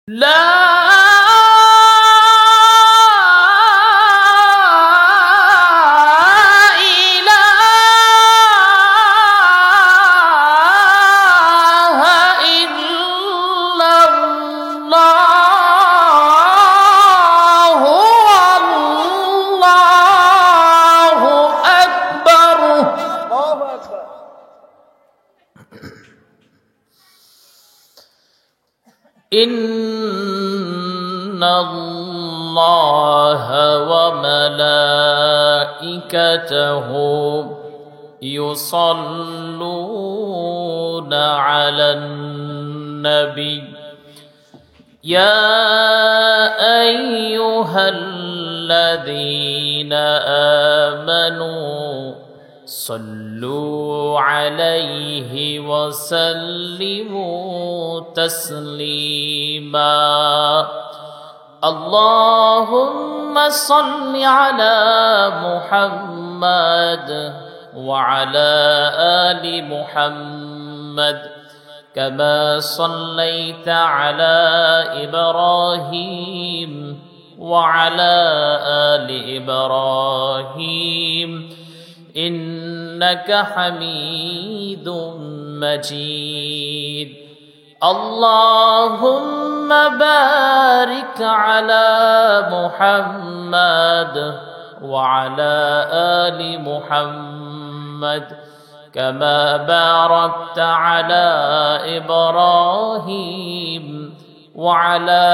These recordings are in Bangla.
لا إله إلا الله والله أكبر. إن الله وملائكته يصلون على النبي يا أيها الذين آمنوا صلوا عليه وسلموا تسليما. اللهم صل على محمد وعلى آل محمد كما صليت على إبراهيم وعلى آل إبراهيم إنك حميد مجيد. اللهم بارك على محمد وعلى آل محمد كما باركت على إبراهيم وعلى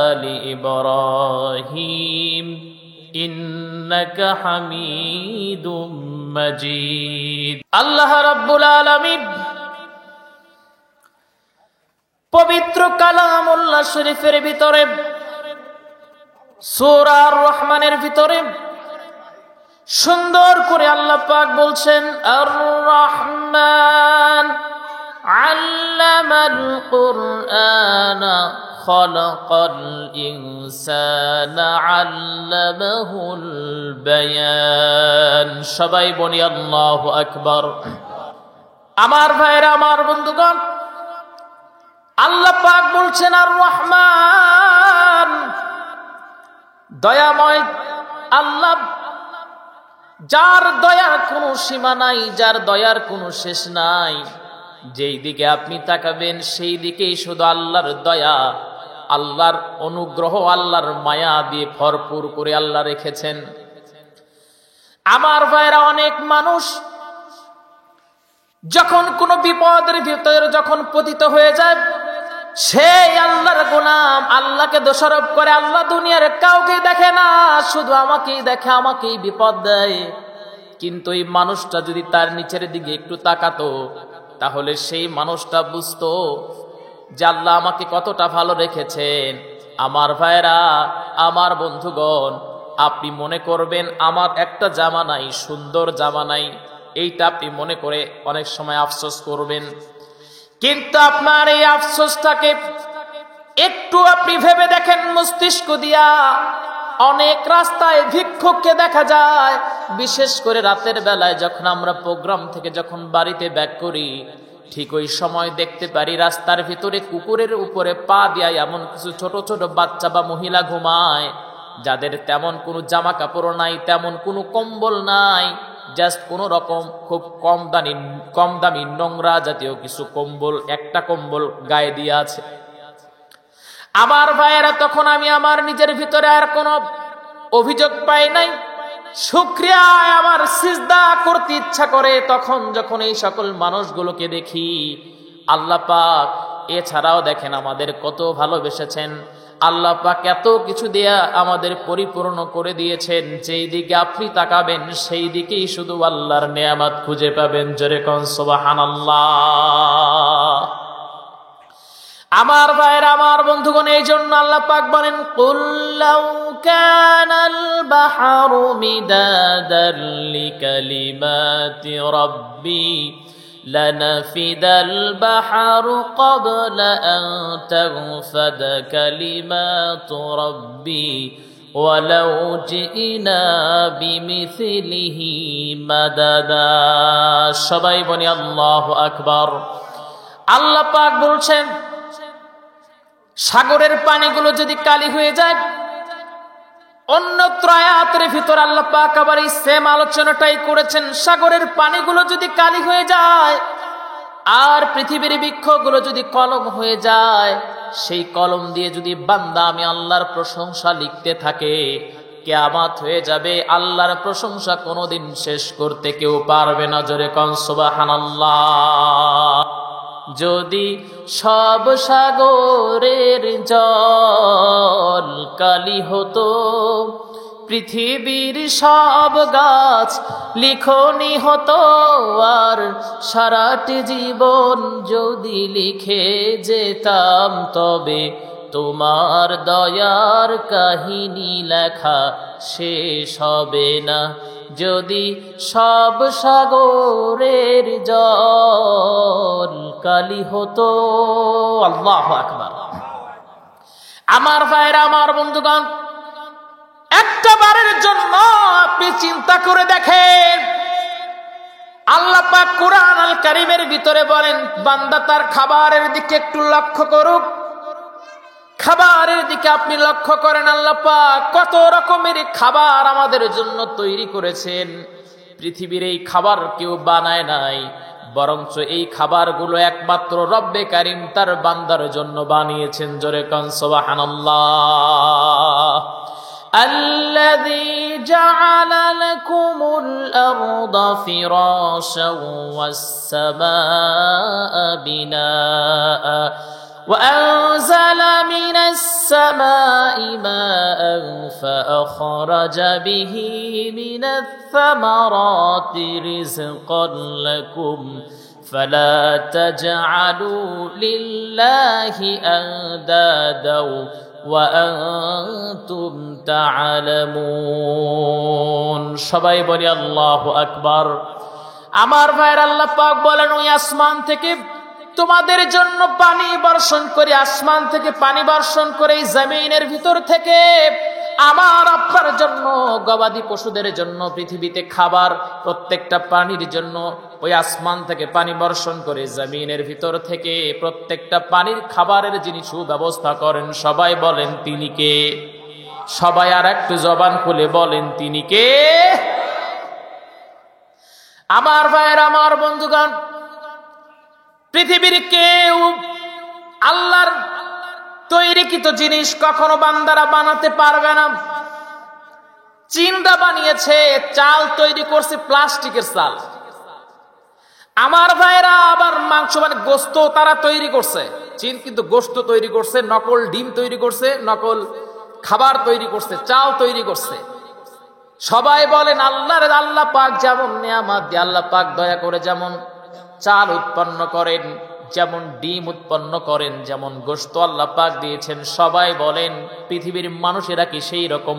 آل إبراهيم إنك حميد مجيد. আল্লাহ রাব্বুল আলামিন পবিত্র কালামুল্লাহ শরীফের ভিতরে সূরা আর রহমানের ভিতরে সুন্দর করে আল্লাহ পাক বলছেন আর রহমান আল্লামাল কুরআনা খালাকাল ইনসানা আল্লামাহুল বায়ান। সবাই বলি আল্লাহু আকবার। আমার ভাইরা, আমার বন্ধুগণ, আল্লাহ পাক বলছেন আর রহমান, দয়াময় আল্লাহ, যার দয়ার কোনো সীমা নাই, যার দয়ার কোনো শেষ নাই। যেই দিকে আপনি তাকাবেন সেই দিকেই শুধু আল্লাহর দয়া, আল্লাহর অনুগ্রহ, আল্লাহর মায়া দিয়ে ভরপুর করে আল্লাহ রেখেছেন। আমার ভাইরা, অনেক মানুষ যখন কোনো বিপদের ভিতরে যখন পতিত হয়ে যায়, সেই আল্লাহর গোলাম আল্লাহকে দোষারোপ করে। আল্লাহ দুনিয়ার কাউকে দেখে না, শুধু আমাকেই দেখে, আমাকেই বিপদ দেয়। কিন্তু এই মানুষটা যদি তার নিচের দিকে একটু তাকাতো, তাহলে সেই মানুষটা বুঝতো যে আল্লাহ আমাকে কতটা ভালো রেখেছেন। আমার ভাইরা, আমার বন্ধুগণ, আপনি মনে করবেন আমার একটা জামা নাই, সুন্দর জামা নাই, এইটা আপনি মনে করে অনেক সময় আফসোস করবেন। কিন্তু আপনার এই আফসোসটাকে একটু আপনি ভেবে দেখেন মস্তিষ্ক দিয়া। অনেক রাস্তায় ভিক্ষুককে দেখা যায়, বিশেষ করে রাতের বেলায় যখন আমরা প্রোগ্রাম থেকে যখন বাড়িতে ব্যাক করি, ঠিক ওই সময় দেখতে পারি রাস্তার ভিতরে কুকুরের উপরে পা দিয়া এমন কিছু ছোট ছোট বাচ্চা বা মহিলা ঘুমায়, যাদের তেমন কোনো জামা কাপড় নাই, তেমন কোনো কম্বল নাই, জাস্ট কোন রকম খুব কম দামি নোংরা জাতীয় কিছু কম্বল, একটা কম্বল গায়ে দিয়ে আছে। আমার ভাইয়েরা, তখন আমি আমার নিজের ভিতরে আর কোনো অভিযোগ পাই নাই, শুকরিয়ায় আমার সিজদা করতে ইচ্ছা করে তখন যখন এই সকল মানুষগুলোকে দেখি। আল্লাহ পাক এছাড়াও দেখেন আমাদের কত ভালোবেসেছেন। আল্লাহ পাক এত কিছু দিয়া আমাদের পরিপূর্ণ করে দিয়েছেন, যেই দিকে আপনি তাকাবেন সেই দিকেই শুধু আল্লাহর নেয়ামত খুঁজে পাবেন। জোরে কোন সুবহানাল্লাহ। আমার ভাইরা, আমার বন্ধুগণ, এই জন্য আল্লাহ পাক বলেন কুল লাউ কানাল বাহরু মিদাদান লিকালিমাতি রাব্বি লানাফিদাল বাহরু ক্বাবলা আন তাগফাদা কালিমাতু রাব্বি ওয়ালাউ জিনা বিমিসলিহি মাদাদা। সবাই বলি আল্লাহু আকবার। আল্লাহ পাক বলছেন সাগরের পানিগুলো যদি কালি হয়ে যায়, অন্যত্র আয়াতের ভিতর আল্লাহ পাক আবার এই সেম আলোচনাটাই করেছেন। সাগরের পানিগুলো যদি কালি হয়ে যায় আর পৃথিবীর বৃক্ষগুলো যদি কলম হয়ে যায়, সেই কলম দিয়ে যদি বান্দা আমি আল্লাহর প্রশংসা লিখতে থাকে, কিয়ামত হয়ে যাবে। আল্লাহর প্রশংসা কোনোদিন শেষ করতে কেউ পারবে না। জোরে কোন সুবহানাল্লাহ। যদি সব সাগরের জল কালি হতো, পৃথিবীর সব গাছ লিখনি হতো, আর সারাটি জীবন যদি লিখে যেতাম, তবে তোমার দয়ার কাহিনী লেখা শেষ হবে না। যদি সব সাগরের জল কালি হতো। আল্লাহু আকবার। আমার ভাইরা, আমার বন্ধুগণ, একটা বারের জন্য আপনি চিন্তা করে দেখেন, আল্লাহ পাক কুরআন আল কারীমের ভিতরে বলেন, বান্দা তার খাবারের দিকে একটু লক্ষ্য করুক। খাবারের দিকে আপনি লক্ষ্য করেন, আল্লাহ পাক কত রকমের খাবার আমাদের জন্য তৈরি করেছেন। পৃথিবীর এই খাবার কেউ বানায় নাই, বরঞ্চ এই খাবারগুলো একমাত্র রব্বে কারীম তার বান্দার জন্য বানিয়েছেন। জোরে কোন সুবহানাল্লাহ। الذي جعل لكم الأرض فراشا والسماء بناء وأنزل من السماء ماء فأخرج به من الثمرات رزقا لكم فلا تجعلوا لله أندادا وأنتم تعلمون। সবাই বলি আল্লাহু আকবার। আমার ভাইয়ের, আল্লাহ পাক বলেন, ওই আসমান থেকে তোমাদের জন্য পানি বর্ষণ করে, আসমান থেকে পানি বর্ষণ করে এই জমিনের ভিতর থেকে আমার আপনার জন্য, গবাদি পশুদের জন্য পৃথিবীতে খাবার, প্রত্যেকটা পানির জন্য ওই আসমান থেকে পানি বর্ষণ করে জমিনের ভিতর থেকে প্রত্যেকটা পানির খাবারের যিনি সুব্যবস্থা করেন, সবাই বলেন তিনি কে? সবাই আর একটু জবান খুলে বলেন তিনি কে? আমার ভাইয়ের, আমার বন্ধুগণ, পৃথিবীর কেউ আল্লাহর তৈরিকৃত জিনিস কখনো বান্দারা বানাতে পারবে না। চীনরা বানিয়েছে, চাল তৈরি করছে প্লাস্টিকের চাল। আমার ভাইরা, আবার মাংস মানে গোস্ত তারা তৈরি করছে। চীন কিন্তু গোস্ত তৈরি করছে, নকল ডিম তৈরি করছে, নকল খাবার তৈরি করছে, চাল তৈরি করছে। সবাই বলেন আল্লাহ পাক যেমন নিয়ামত দিয়ে, আল্লাহ পাক দয়া করে যেমন চাল উৎপন্ন করেন, যেমন ডিম উৎপন্ন করেন, যেমন গোশত আল্লাহ পাক দিয়েছেন, সবাই বলেন পৃথিবীর মানুষেরা কি সেই রকম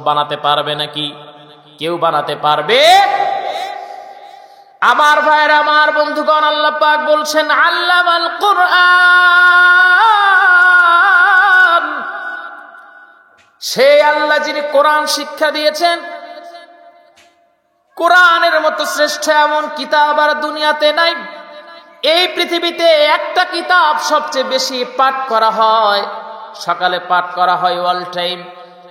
বানাতে পারবে নাকি? কেউ বানাতে পারবে? আমার ভাইরা, আমার বন্ধুগণ, আল্লাহ পাক বলছেন, আল্লামাল কুরআন, সেই আল্লাহ যিনি কোরআন শিক্ষা দিয়েছেন। কোরআনের মতো শ্রেষ্ঠ এমন কিতাব আর দুনিয়াতে নাই। এই পৃথিবীতে একটা কিতাব সবচেয়ে বেশি পাঠ করা হয়, সকালে পাঠ করা হয় অল টাইম,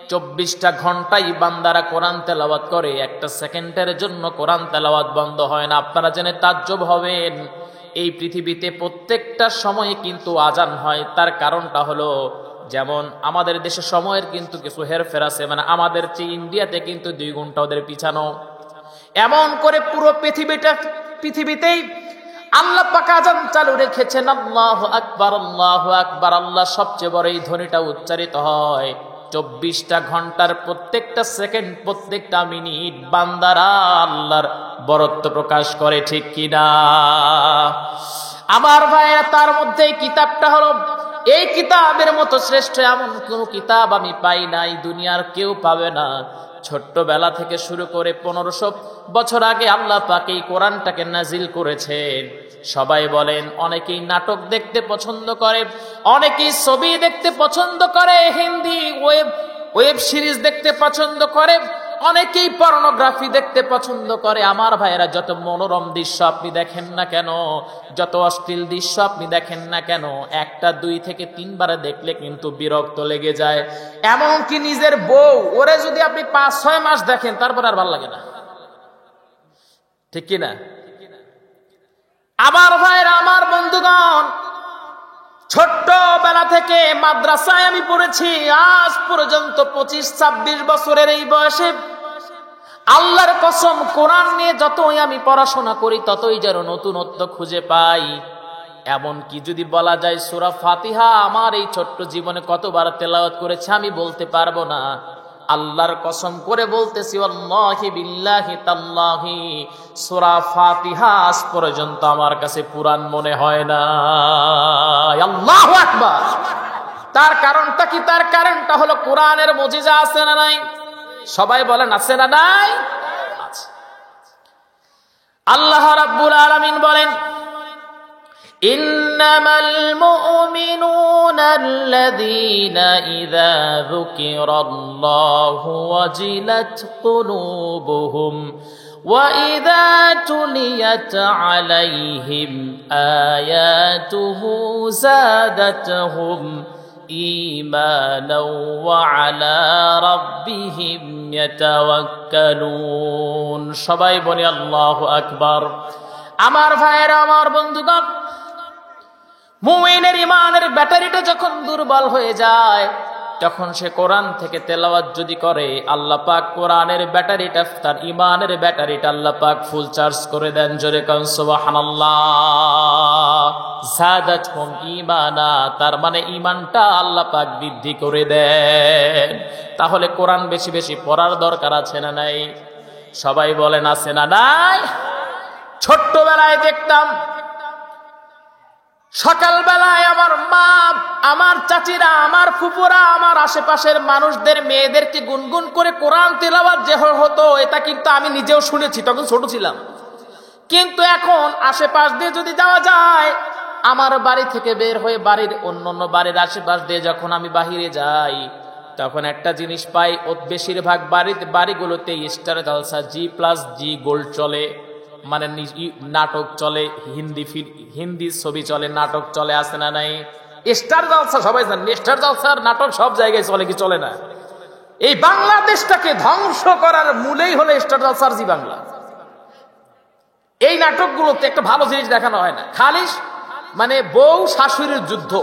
24টা ঘন্টাই বান্দারা কোরআন তেলাওয়াত করে, একটা সেকেন্ডের জন্য কোরআন তেলাওয়াত বন্ধ হয় না। আপনারা জেনে তাজ্জব হবেন, এই পৃথিবীতে প্রত্যেকটা সময়ে কিন্তু আজান হয়। তার কারণটা হলো, যেমন আমাদের দেশে সময়ের কিন্তু কিছু হেরফের আছে, মানে আমাদের চেয়ে ইন্ডিয়াতে কিন্তু 2 ঘন্টা ওদের পিছানো। এমন করে পুরো পৃথিবীতেই আল্লাহ পাক আযান চালু রেখেছেন। আল্লাহু আকবার, আল্লাহু আকবার। আল্লাহ সবচেয়ে বড় এই ধ্বনিটা উচ্চারিত হয় 24টা ঘন্টার প্রত্যেকটা সেকেন্ড, প্রত্যেকটা মিনিট বান্দারা আল্লাহর বরত্ব প্রকাশ করে, ঠিক কিনা? আমার ভাইরা, তার মধ্যে এই কিতাবটা হলো, এই কিতাবের মতো শ্রেষ্ঠ এমন কোন কিতাব আমি পাই নাই, দুনিয়ার কেউ পাবে না। ছোট্টবেলা থেকে শুরু করে 1500 বছর আগে আল্লাহ পাক এই কোরআনটাকে নাজিল করেছেন। সবাই বলেন, অনেকেই নাটক দেখতে পছন্দ করে, অনেকেই ছবি দেখতে পছন্দ করে, হিন্দি ওয়েব সিরিজ দেখতে পছন্দ করে, অনেকেই পর্নোগ্রাফি দেখতে পছন্দ করে। আমার ভাইয়েরা, যত মনোরম দৃশ্য আপনি দেখেন না কেন, যত অশ্লীল দৃশ্য আপনি দেখেন না কেন, একটা 2 থেকে 3 বার দেখলে কিন্তু বিরক্ত লেগে যায়। এমনকি নিজের বউ, ওরে যদি আপনি 5-6 মাস দেখেন, তারপর আর ভালো লাগে না, ঠিক কিনা? আমার ভাইয়েরা, আমার বন্ধুগণ, ছোট্টবেলা থেকে মাদ্রাসায় আমি পড়েছি। আজ পর্যন্ত 25-26 বছরের এই বয়সে আল্লাহর কসম, কোরআন নিয়ে যতই আমি পড়াশোনা করি ততই যেন নতুনত্ব খুঁজে পাই। এমনকি যদি বলা যায় সূরা ফাতিহা আমার এই ছোট্ট জীবনে কতবার তেলাওয়াত করেছে আমি বলতে পারবো না। আল্লাহর কসম করে বলতেছি, ওয়াল্লাহি বিল্লাহি তাল্লাহি, সূরা ফাতিহা আজ পর্যন্ত আমার কাছে পুরান মনে হয় না। আল্লাহু আকবার। তার কারণটা কি? তার কারণটা হলো কোরআনের মুজিজা আছে না নাই? সবাই বলেন আছে না নাই? আছে। আল্লাহ রাব্বুল আলামিন বলেন, ইন্নামাল মুমিনুনা আল্লাযীনা ইযা যুকিরাল্লাহু ওয়াজিলাত কুলুবুহুম ওয়া ইযা তুলিয়াত আলাইহিম আয়াতুহু যাদাতুহুম ঈমানাও ওয়া আলা রাব্বিহিম ইয়াতাওয়াক্কালুন। সবাই বলি আল্লাহু আকবার। আমার ভাইয়েরা, আমার বন্ধুগণ, মুমিনের ইমানের ব্যাটারিটা যখন দুর্বল হয়ে যায়, তখন সে কোরআন থেকে তেলাওয়াত যদি করে, আল্লাহ পাক কোরআনের ব্যাটারিটা, তার ইমানের ব্যাটারিটা আল্লাহ পাক ফুল চার্জ করে দেন। জোরে কোন সুবহানাল্লাহ। যাদাতহুম ঈমানা, তার মানে ইমানটা আল্লাহ পাক বৃদ্ধি করে দেন। তাহলে কোরআন বেশি বেশি পড়ার দরকার আছে না নাই? সবাই বলেন আছে না নাই? ছোট্টবেলায় দেখতাম, সকালবেলায় আমার মা, আমার চাচিরা, আমার ফুপুরা, আমার আশেপাশের মানুষদের মেয়েদেরকে গুনগুন করে কোরআন তেলাওয়াত যে হতো, এটা কিন্তু আমি নিজেও শুনেছি, তখন ছোট ছিলাম। কিন্তু এখন আশেপাশ দিয়ে যদি যাওয়া যায়, আমার বাড়ি থেকে বের হয়ে বাড়ির অন্য বাড়ির আশেপাশ দিয়ে যখন আমি বাহিরে যাই, তখন একটা জিনিস পাই, বেশিরভাগ বাড়িগুলোতে স্টার জলসা, G+G গোল্ড চলে, মানে নাটক চলে, হিন্দি ছবি চলে, নাটক চলে, আছে না নাই? স্টার জলসা সবাই জানেন, স্টার জলসার নাটক সব জায়গায় চলে, কি চলে না? এই বাংলাদেশটাকে ধ্বংস করার মূলেই হলো স্টার জলসার জি বাংলা। এই নাটকগুলোতে একটা ভালো জিনিস দেখানো হয় না, খালি মানে বউ শাশুড়ির যুদ্ধ,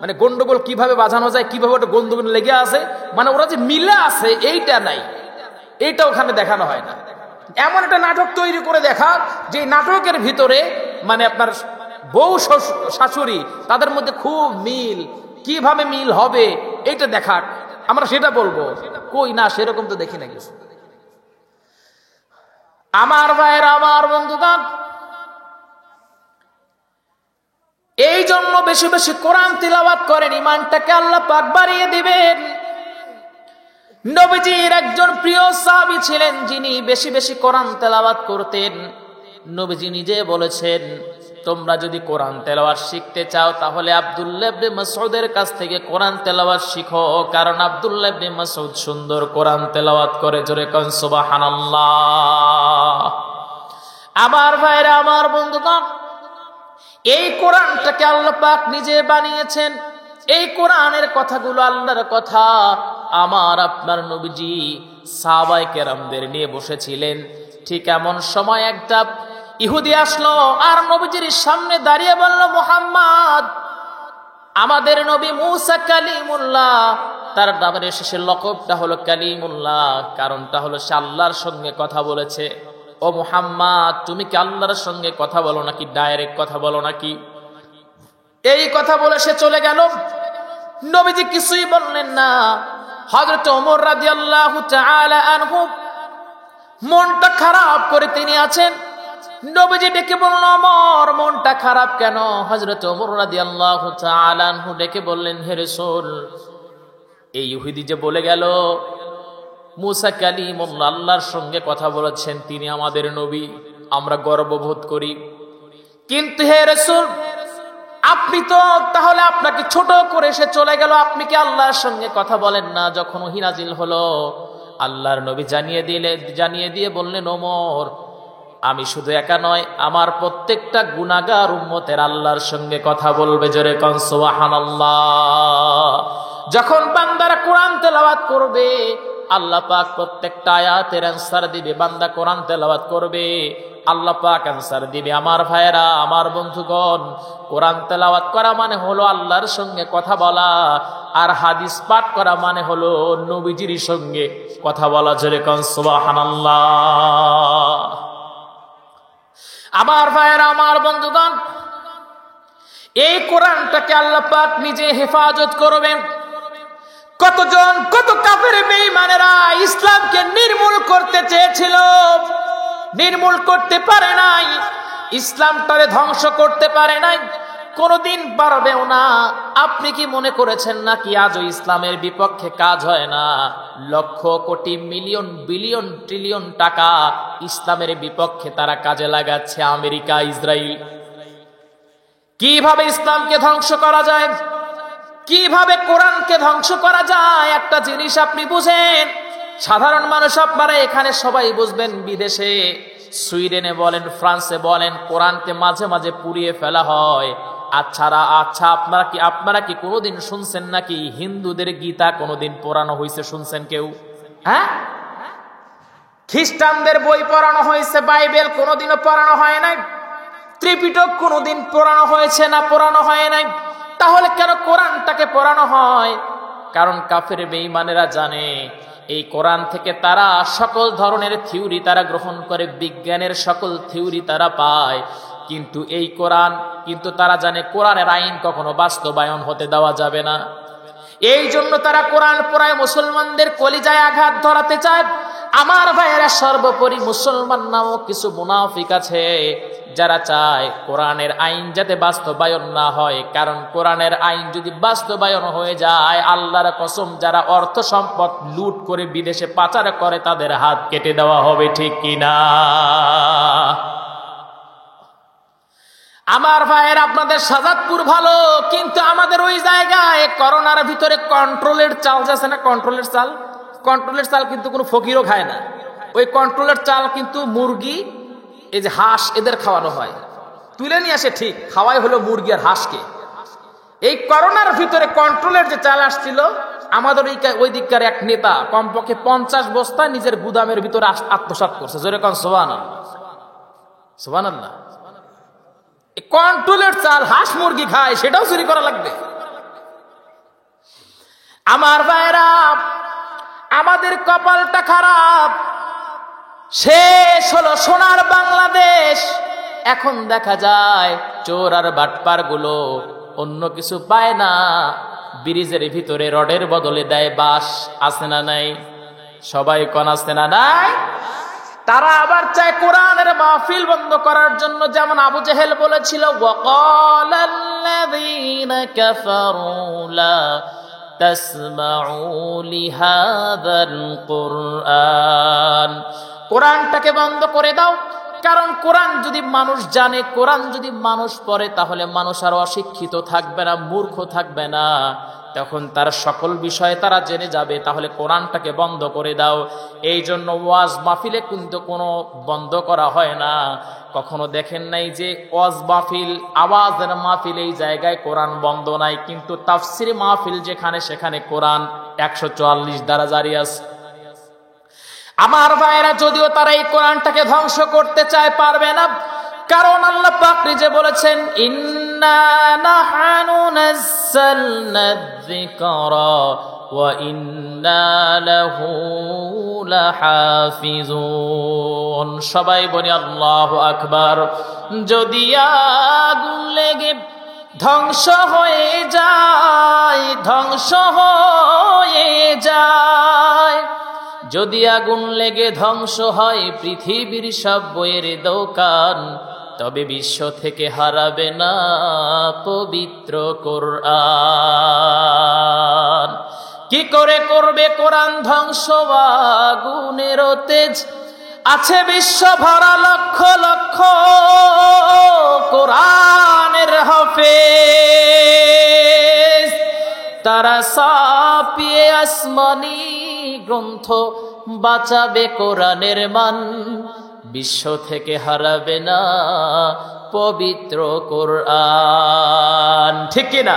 মানে গন্ডগোল কিভাবে বাজানো যায়, কিভাবে ওটা গন্ডগোল লেগে আছে, মানে ওরা যে মিলে আছে এইটা নাই, এইটা ওখানে দেখানো হয় না। এমন একটা নাটক তৈরি করে দেখা, যে নাটকের ভিতরে মানে আপনার বউ শাশুড়ি তাদের মধ্যে খুব মিল, কিভাবে মিল হবে এইটা দেখা, আমরা সেটা বলবো। কই না, সেরকম তো দেখি না কিছু। আমার ভাইয়ের, আমার বন্ধুগণ, এই জন্য বেশি বেশি কোরআন তিলাওয়াত করেন, ইমানটাকে আল্লাহ পাক বাড়িয়ে দিবেন। নবীজির একজন প্রিয় সাহাবী ছিলেন, যিনি বেশি বেশি কোরআন তেলাওয়াত করতেন। নবীজি নিজে বলেছেন, তোমরা যদি কোরআন তেলাওয়াত শিখতে চাও তাহলে আব্দুল্লাহ ইবনে মাসউদের কাছ থেকে কোরআন তেলাওয়াত শিখো, কারণ আব্দুল্লাহ ইবনে মাসউদ সুন্দর কোরআন তেলাওয়াত করে। জোরে কোন সুবহানাল্লাহ। আমার ভাইরা, আমার বন্ধুগণ, এই কোরআনটাকে আল্লাহ পাক নিজে বানিয়েছেন। এই কোরআনের কথাগুলো আল্লাহর কথা। আমার আপনার নবীজি সাহাবায়ে কেরামদের নিয়ে বসেছিলেন। ঠিক এমন সময় একটা ইহুদি আসলো আর নবীজির সামনে দাঁড়িয়ে বলল, মুহাম্মদ, আমাদের নবী মুসা কালিমুল্লাহ, তার নামের শেষের লকবটা হলো কালিমুল্লাহ, কারণটা হলো সে আল্লাহর সঙ্গে কথা বলেছে। ও মুহাম্মদ, তুমি কি আল্লাহর সঙ্গে কথা বলো নাকি ডাইরেক্ট কথা বলো নাকি? এই কথা বলে সে চলে গেল। নবীজি কিছুই বললেন না। হযরত ওমর রাদিয়াল্লাহু তাআলা আনহু মনটা খারাপ করে তিনি আছেন। নবীজি ডেকে বলল, ওমর, মনটা খারাপ কেন? হযরত ওমর রাদিয়াল্লাহু তাআলা আনহু ডেকে বললেন, হে রাসূল, এই ইহুদি যে বলে গেল মুসা কালিমুল্লাহ, আল্লাহর সঙ্গে কথা বলেছেন, তিনি আমাদের নবী, আমরা গর্ববোধ করি। কিন্তু হে রাসূল, আপনি তো তাহলে আপনাকে ছোট করে সে চলে গেল, আপনি কি আল্লাহর সঙ্গে কথা বলেন না? যখন ওহী নাজিল হলো, আল্লাহর নবী জানিয়ে দিয়ে বললেন, ওমর, আমি শুধু একা নয়, আমার প্রত্যেকটা গুনাহগার উম্মতের আল্লাহর সঙ্গে কথা বলবে। জোরে কোন সুবহানাল্লাহ। যখন বান্দারা কোরআন তেলাওয়াত করবে, আল্লাহ পাক প্রত্যেকটা আয়াতের অ্যানসার দিবে। বান্দা কোরআন তেলাওয়াত করবে, আল্লাহ পাক অ্যানসার দিবে। আমার ভাইয়েরা, আমার বন্ধুগণ, কোরআন তেলাওয়াত করা মানে হলো আল্লাহর সঙ্গে কথা বলা, আর হাদিস পাঠ করা মানে হলো নবীজির সঙ্গে কথা বলা। জোরে কোন সুবহানাল্লাহ। আমার ভাইয়েরা, আমার বন্ধুগণ, এই কোরআনটাকে আল্লাহ পাক নিজে হেফাজত করবেন। কত কাফের বেঈমানেরা ইসলামকে নির্মূল করতে চেয়েছিল, নির্মূল করতে পারে নাই, ইসলামটারে ধ্বংস করতে পারে নাই, কোনোদিন পারবেও না। আপনি কি মনে করেছেন নাকি আজও ইসলামের বিপক্ষে কাজ হয় না? Lakh crore million billion trillion টাকা ইসলামের বিপক্ষে তারা কাজে লাগাচ্ছে, আমেরিকা, ইসরায়েল। কিভাবে ইসলামকে ধ্বংস করা যায়, কিভাবে কোরআনকে ধ্বংস করা যায়, একটা জিনিস আপনি বুঝেন। সাধারণ মানুষ আপনারা এখানে সবাই বুঝবেন। বিদেশে, সুইডেনে বলেন, ফ্রান্সে বলেন, কোরআনকে মাঝে মাঝে পুড়িয়ে ফেলা হয়। আচ্ছা, আপনারা কি কোনোদিন শুনছেন নাকি হিন্দুদের গীতা কোনোদিন পোড়ানো হয়েছে? শুনছেন কেউ? হ্যাঁ, খ্রিস্টানদের বই পড়ানো হয়েছে, বাইবেল কোনোদিনও পড়ানো হয় নাই। ত্রিপিটক কোনোদিন পড়ানো হয়েছে না? পড়ানো হয় নাই। তাহলে কেন কোরআনটাকে পড়ানো হয়? কারণ কাফের বেঈমানেরা জানে এই কোরআন থেকে তারা সকল ধরনের থিওরি তারা গ্রহণ করে, বিজ্ঞানের সকল থিওরি তারা পায়। কিন্তু এই কোরআন, কিন্তু তারা জানে কোরআনের আইন কখনো বাস্তবায়ন হতে দেওয়া যাবে না। এই জন্য তারা কোরআন পড়ায় মুসলমানদের কলিজায় আঘাত ধরাতে চায়। আমার ভাইয়েরা, সর্বোপরি মুসলমান নামক কিছু মুনাফিক আছে যারা চায় কোরআনের আইন যাতে বাস্তবায়ন না হয়। কারণ কোরআনের আইন যদি বাস্তবায়ন হয়ে যায়, আল্লাহর কসম, যারা অর্থ সম্পদ লুট করে বিদেশে পাচার করে তাদের হাত কেটে দেওয়া হবে। ঠিক কিনা? আমার ভাইয়ের, আপনাদের সাজাদপুর ভালো, কিন্তু আমাদের ওই জায়গায় করোনার ভিতরে কন্ট্রোলের চাল আছে না, কন্ট্রোলের চাল কিন্তু কোনো ফকিরও খায় না। ওই কন্ট্রোলের চাল কিন্তু মুরগি, এই যে হাঁস, এদের খাওয়ানো হয়। তুলে নিয়ে আসে, ঠিক খাওয়াই হলো মুরগি আর হাঁসকে। এই করোনার ভিতরে কন্ট্রোলের যে চাল আসছিল, আমাদের ওই দিককার এক নেতা কমপক্ষে 50 বস্তা নিজের গুদামের ভিতরে আত্মসাৎ করছে। জোরে কোন সুবহানাল্লাহ, সুবহানাল্লাহ। কন্ট্রোলের চাল হাঁস মুরগি খায়, সেটাও চুরি করা লাগবে? আমার ভাইরা, আমাদের কপালটা খারাপ। শেষ হলো সোনার বাংলাদেশ। এখন দেখা যায় চোর আর বাটপার গুলো অন্য কিছু পায় না, ব্রিজের ভিতরে রডের বদলে দেয় বাঁশ। আছে না নাই? সবাই কোন আছে না নাই? তারা আবার চায় কোরআনের মাহফিল বন্ধ করার জন্য। যেমন আবু জেহেল বলেছিল, ওয়াকালাল্লাযীনা কাফারু লা তাসমাউ লিহাযাল কুরআন, কোরআনটাকে বন্ধ করে দাও। কারণ কোরআন যদি মানুষ জানে, কোরআন যদি মানুষ পড়ে, তাহলে মানুষ আর অশিক্ষিত থাকবে না, মূর্খ থাকবে না। তখন তার সকল বিষয়ে তারা জেনে যাবে। তাহলে কোরআনটাকে বন্ধ করে দাও। এই জন্য ওয়াজ মাহফিলে কিন্তু কোনো বন্ধ করা হয় না। কখনো দেখেন নাই যে ওয়াজ মাহফিল, আওয়াজের মাহফিল, এই জায়গায় কোরআন বন্ধ নাই, কিন্তু তাফসীর মাহফিল যেখানে, সেখানে কোরআন 144 দ্বারা জারি আছে। আমার ভাইয়েরা, যদিও তারা এই কোরআনটাকে ধ্বংস করতে চায়, পারবে না। কারণ আল্লাহ পাক নিজে বলেছেন, ইন্না নাহনু নাযালনা যিকরা ওয়া ইন্না লাহু লাহাফিজুন। সবাই বলি আল্লাহু আকবার। যদি আগুন লেগে ধ্বংস হয়ে যায়, ধ্বংস হয়ে যায়, যদি আগুন লেগে ধ্বংস হয় পৃথিবীর সব বইয়ের দোকান, তবে বিশ্ব থেকে হারাবে না পবিত্র কোরআন। কি করে করবে কোরআন ধ্বংস? আগুনের তেজ আছে বিশ্ব ভরা, লক্ষ লক্ষ কোরআনের হাফেজ। তারা ছাপিয়ে আসমানি গ্রন্থ বাঁচাবে কোরআনের মান, বিশ্ব থেকে হারাবে না পবিত্র কোরআন। ঠিক কিনা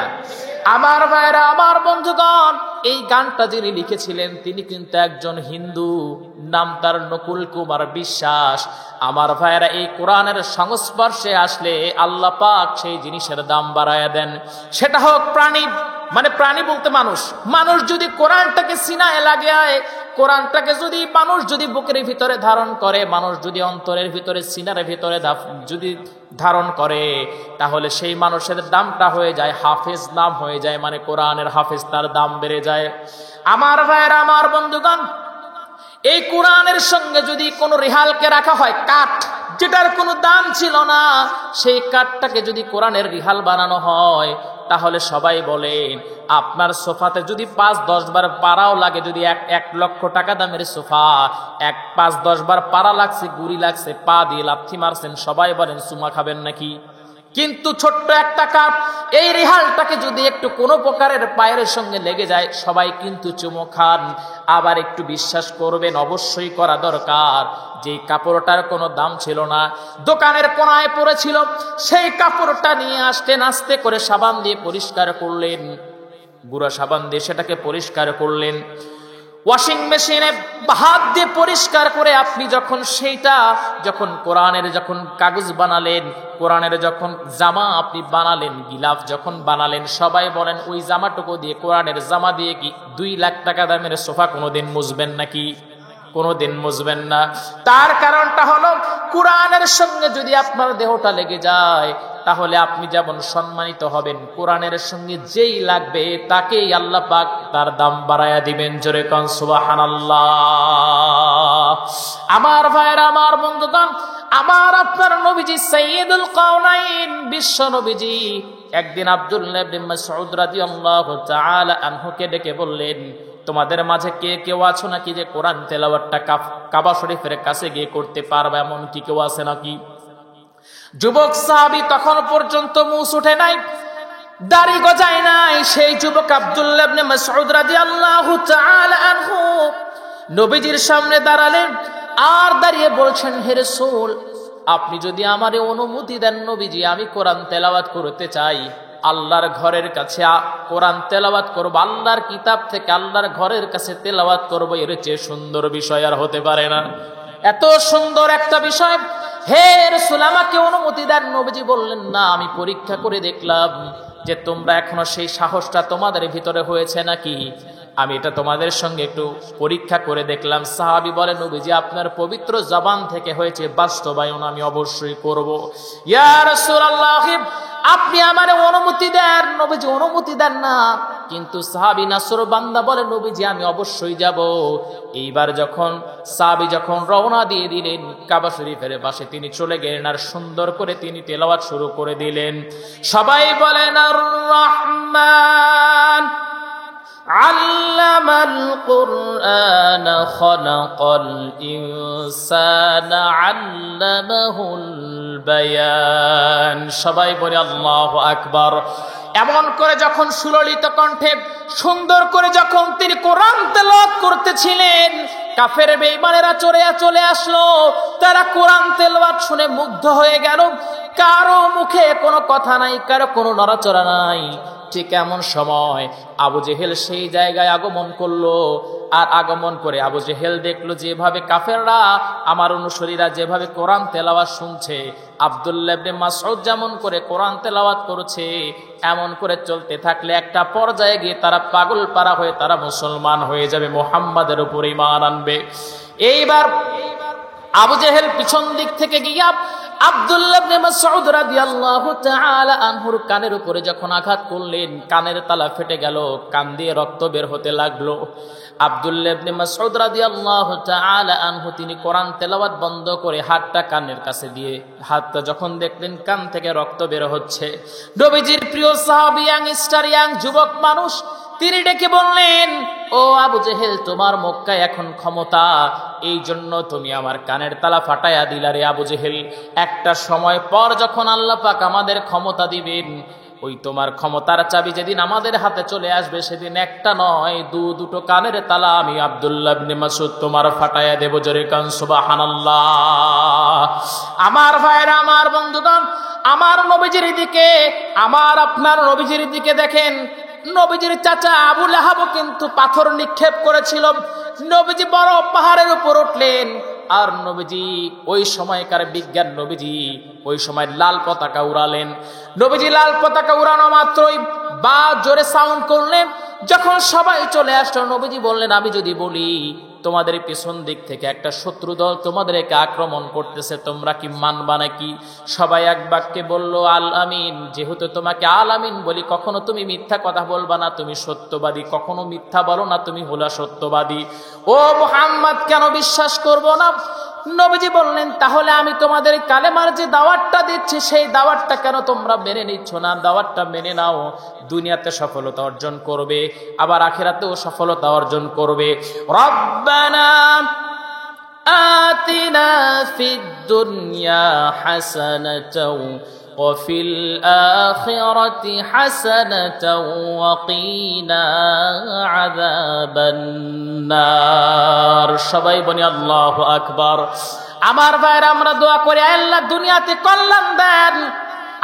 আমার ভাইরা, আমার বন্ধুগণ? এই গানটা যিনি লিখেছিলেন তিনি কিন্তু একজন হিন্দু, নাম তার নকুল কুমার বিশ্বাস। আমার ভাইরা, এই কোরআনের সংস্পর্শে আসলে আল্লাহ পাক সেই জিনিসের দাম বাড়ায় দেন। সেটা হোক প্রাণী, মানে প্রাণী বলতে মানুষ। মানুষ যদি কোরআনটাকে সিনায় লাগায়, কোরআনটাকে যদি মানুষ যদি বুকের ভিতরে ধারণ করে, মানুষ যদি অন্তরের ভিতরে সিনার ভিতরে যদি ধারণ করে, তাহলে সেই মানুষের দামটা হয়ে যায় হাফেজ, নাম হয়ে যায়, মানে কোরআনের হাফেজ, তার দাম বেড়ে যায়। আমার ভাইরা, আমার বন্ধুগণ, এই কোরআনের সঙ্গে যদি কোনো রিহালকে রাখা হয়, কাঠ যেটার কোনো দাম ছিল না, সেই কাঠটাকে যদি কোরআনের রিহাল বানানো হয়, তাহলে সবাই বলেন আপনার সোফাতে যদি 5-10 বার পাড়াও লাগে, যদি 1 লক্ষ টাকা দামের সোফা 5-10 বার পাড়া লাগছে, গুড়ি লাগছে, পা দিয়ে লাথি মারছেন, সবাই বলেন চুমা খাবেন নাকি? কিন্তু ছোট্ট একটা কাপ, এই রিহালটাকে যদি একটু কোনো প্রকারের পায়ের সঙ্গে লেগে যায়, সবাই কিন্তু চুমো খান। আবার একটু বিশ্বাস করবেন, অবশ্যই করা দরকার, যে কাপড়টার কোনো দাম ছিল না, দোকানের কোনায় পড়েছিল, সেই কাপড়টা নিয়ে আসতেন, আস্তে করে সাবান দিয়ে পরিষ্কার করলেন, গুঁড়া সাবান দিয়ে সেটাকে পরিষ্কার করলেন, ওয়াশিং মেশিনে হাত দিয়ে পরিষ্কার করে আপনি যখন সেইটা যখন কোরআনের যখন কাগজ বানালেন, কোরআনের যখন জামা আপনি বানালেন, গিলাফ যখন বানালেন, সবাই বলেন ওই জামাটুকু দিয়ে, কোরআনের জামা দিয়ে কি 2 লাখ টাকা দামের সোফা কোনোদিন মুছবেন নাকি? কোনোদিন মুছবেন না। তার কারণটা হলো, কোরআনের সঙ্গে যদি আপনার দেহটা লেগে যায়, তাহলে আপনি যেমন সম্মানিত হবেন, কোরআনের সঙ্গে যেই লাগবে তাকেই আল্লাহ পাক তার দাম বাড়ায়া দিবেন। জোরে কোন সুবহানাল্লাহ। আমার ভাইরা, আমার বন্ধুগণ, আমার আপনার নবীজি সাইয়্যিদুল কাওনাইন বিশ্ব নবীজি একদিন আব্দুল্লাহ ইবনে মাসউদ রাদিয়াল্লাহু তাআলা আনহুকে ডেকে বললেন, তোমাদের মাঝে কে কেউ আছো নাকি যে কোরআন তেলাওয়াতটা কাবা শরীফের কাছে গিয়ে করতে পারবে, এমন কি কেউ আছে নাকি? যুবক সাহাবী তখন পর্যন্ত মুখ উঠে নাই, দাড়ি গজায় নাই, সেই যুবক আব্দুল্লাহ ইবনে মাসউদ রাদিয়াল্লাহু তাআলা আনহু নবীজির সামনে দাঁড়ালেন, আর দাঁড়িয়ে বলছেন, হে রাসূল, আপনি যদি আমারে অনুমতি দেন নবীজি, আমি কোরআন তেলাওয়াত করতে চাই, আল্লাহর ঘরের কাছে কোরআন তেলাওয়াত করব, আল্লাহর কিতাব থেকে আল্লাহর ঘরের কাছে তেলাওয়াত করব, এর চেয়ে সুন্দর বিষয় আর হতে পারে না। এত সুন্দর একটা বিষয়, হে রাসূল আমাকে অনুমতি দেন। নবীজি বললেন, না, আমি পরীক্ষা করে দেখলাম যে তোমরা এখনো সেই সাহসটা তোমাদের ভিতরে হয়েছে নাকি, আমি এটা তোমাদের সঙ্গে একটু পরীক্ষা করে দেখলাম। সাহাবী বলে, নবীজি আপনার পবিত্র জবান থেকে হয়েছে, বাস্তবায়ন আমি অবশ্যই করব। ইয়া রাসূলুল্লাহ, আপনি আমারে অনুমতি দেন। নবীজি অনুমতি দেন না, কিন্তু সাহাবী নাসর বান্দা বলে, নবীজি আমি অবশ্যই যাব। এইবার যখন সাহাবী যখন রওনা দিয়ে দিলেন কাবা শরীফের পাশে, তিনি চলে গেলেন আর সুন্দর করে তিনি তেলাওয়াত শুরু করে দিলেন। সবাই বলেন আর রহমান আল্লামাল কুরআন খালাকাল ইনসানা আল্লামাহুল বায়ান। সবাই বলে আল্লাহু আকবার। এমন করে যখন সুললিত কণ্ঠে সুন্দর করে যখন তিনি কোরআন তেলাওয়াত করতেছিলেন, কাফের বেঈমানেরা চলে আসলো, তারা কোরআন তেলাওয়াত শুনে মুগ্ধ হয়ে গেল। কারো মুখে কোনো কথা নাই, কারো কোনো নড়াচড়া নাই। ঠিক এমন সময় আবু জেহেল সেই জায়গায় আগমন করলো, আর আগমন করে আবু জেহেল দেখলো যেভাবে কাফেররা, আমার অনুসারীরা যেভাবে কোরআন তেলাওয়াত শুনছে, আব্দুল্লাহ ইবনে মাসউদ যেমন করে কোরআন তেলাওয়াত করছে, এমন করে চলতে থাকলে একটা পর্যায়ে গিয়ে তারা পাগল পারা হয়ে তারা মুসলমান হয়ে যাবে, মুহাম্মাদের উপর ঈমান আনবে। এইবার আবু জেহেল পিছন দিক থেকে গিয়া আব্দুল্লাহ ইবনে মাসউদ রাদিয়াল্লাহু তাআলা আনহুর কানের উপরে যখন আঘাত করলেন, কানের তালা ফেটে গেল, কান দিয়ে রক্ত বের হতে লাগলো। আব্দুল্লাহ ইবনে মাসউদ রাদিয়াল্লাহু তাআলা আনহু তিনি কোরআন তেলাওয়াত বন্ধ করে হাতটা কানের কাছে দিয়ে, হাতটা যখন দেখলেন কান থেকে রক্ত বের হচ্ছে, নবীজির প্রিয় সাহাবী ইয়াং যুবক মানুষ, তিনি ডেকে বললেন, ও আবু জেহেল, তোমার মক্কায় এখন ক্ষমতা, এই জন্য তুমি আমার কানের তালা ফাটাইয়া দিলা রে আবু জেহেল। একটা সময় পর যখন আল্লাহ পাক আমাদের ক্ষমতা দিবেন, ওই তোমার ক্ষমতার চাবি যেদিন আমাদের হাতে চলে আসবে সেদিন একটা নয় দুটো কানের তালা আমি আব্দুল্লাহ ইবনে মাসউদ তোমার ফাটায়া দেব। জোরে কান সুবহানাল্লাহ। আমার ভাইরা, আমার বন্ধুগণ, আমার নবীজির দিকে, আমার আপনার নবীজির দিকে দেখেন। নবীজির চাচা আবু লাহাবও কিন্তু পাথর নিক্ষেপ করেছিল। নবীজি বড় পাহাড়ের উপর উঠলেন, আর নবীজি ওই সময়কার বিজ্ঞান নবীজি ওই সময় লাল পতাকা উড়ালেন। নবীজি লাল পতাকা উড়ানো মাত্রই বা জোরে সাউন্ড করলেন। যখন সবাই চলে আসলো, নবীজি বললেন, আমি যদি বলি তোমাদের পিছন দিক থেকে একটা শত্রু দল তোমাদেরকে আক্রমণ করতেছে, তোমরা কি মানবা নাকি? সবাই এক বাক্যে বলল, আল আমিন। যেহেতু তোমাকে আল আমিন বলি, কখনো তুমি মিথ্যা কথা বলবা না, তুমি সত্যবাদী, কখনো মিথ্যা বলো না, তুমি হলা সত্যবাদী। ও মুহাম্মদ, কেন বিশ্বাস করব না? নবীজি বললেন, তাহলে আমি তোমাদের কালেমার যে দাওয়াতটা দিচ্ছি সেই দাওয়াতটা কেন তোমরা মেনে নিচ্ছ না? দাওয়াতটা মেনে নাও, দুনিয়াতে সফলতা অর্জন করবে, আবার আখিরাতেও সফলতা অর্জন করবে। রব্বানা আতিনা ফিদ দুনিয়া হাসানাতাও ওয়া ফিল আখিরাতি হাসানাতাও ওয়া কিনা আযাবান নার। সবাই বলি আল্লাহু আকবার। আমার ভাইরা, আমরা দোয়া করি, আল্লাহ দুনিয়াতে কল্যাণ দেন,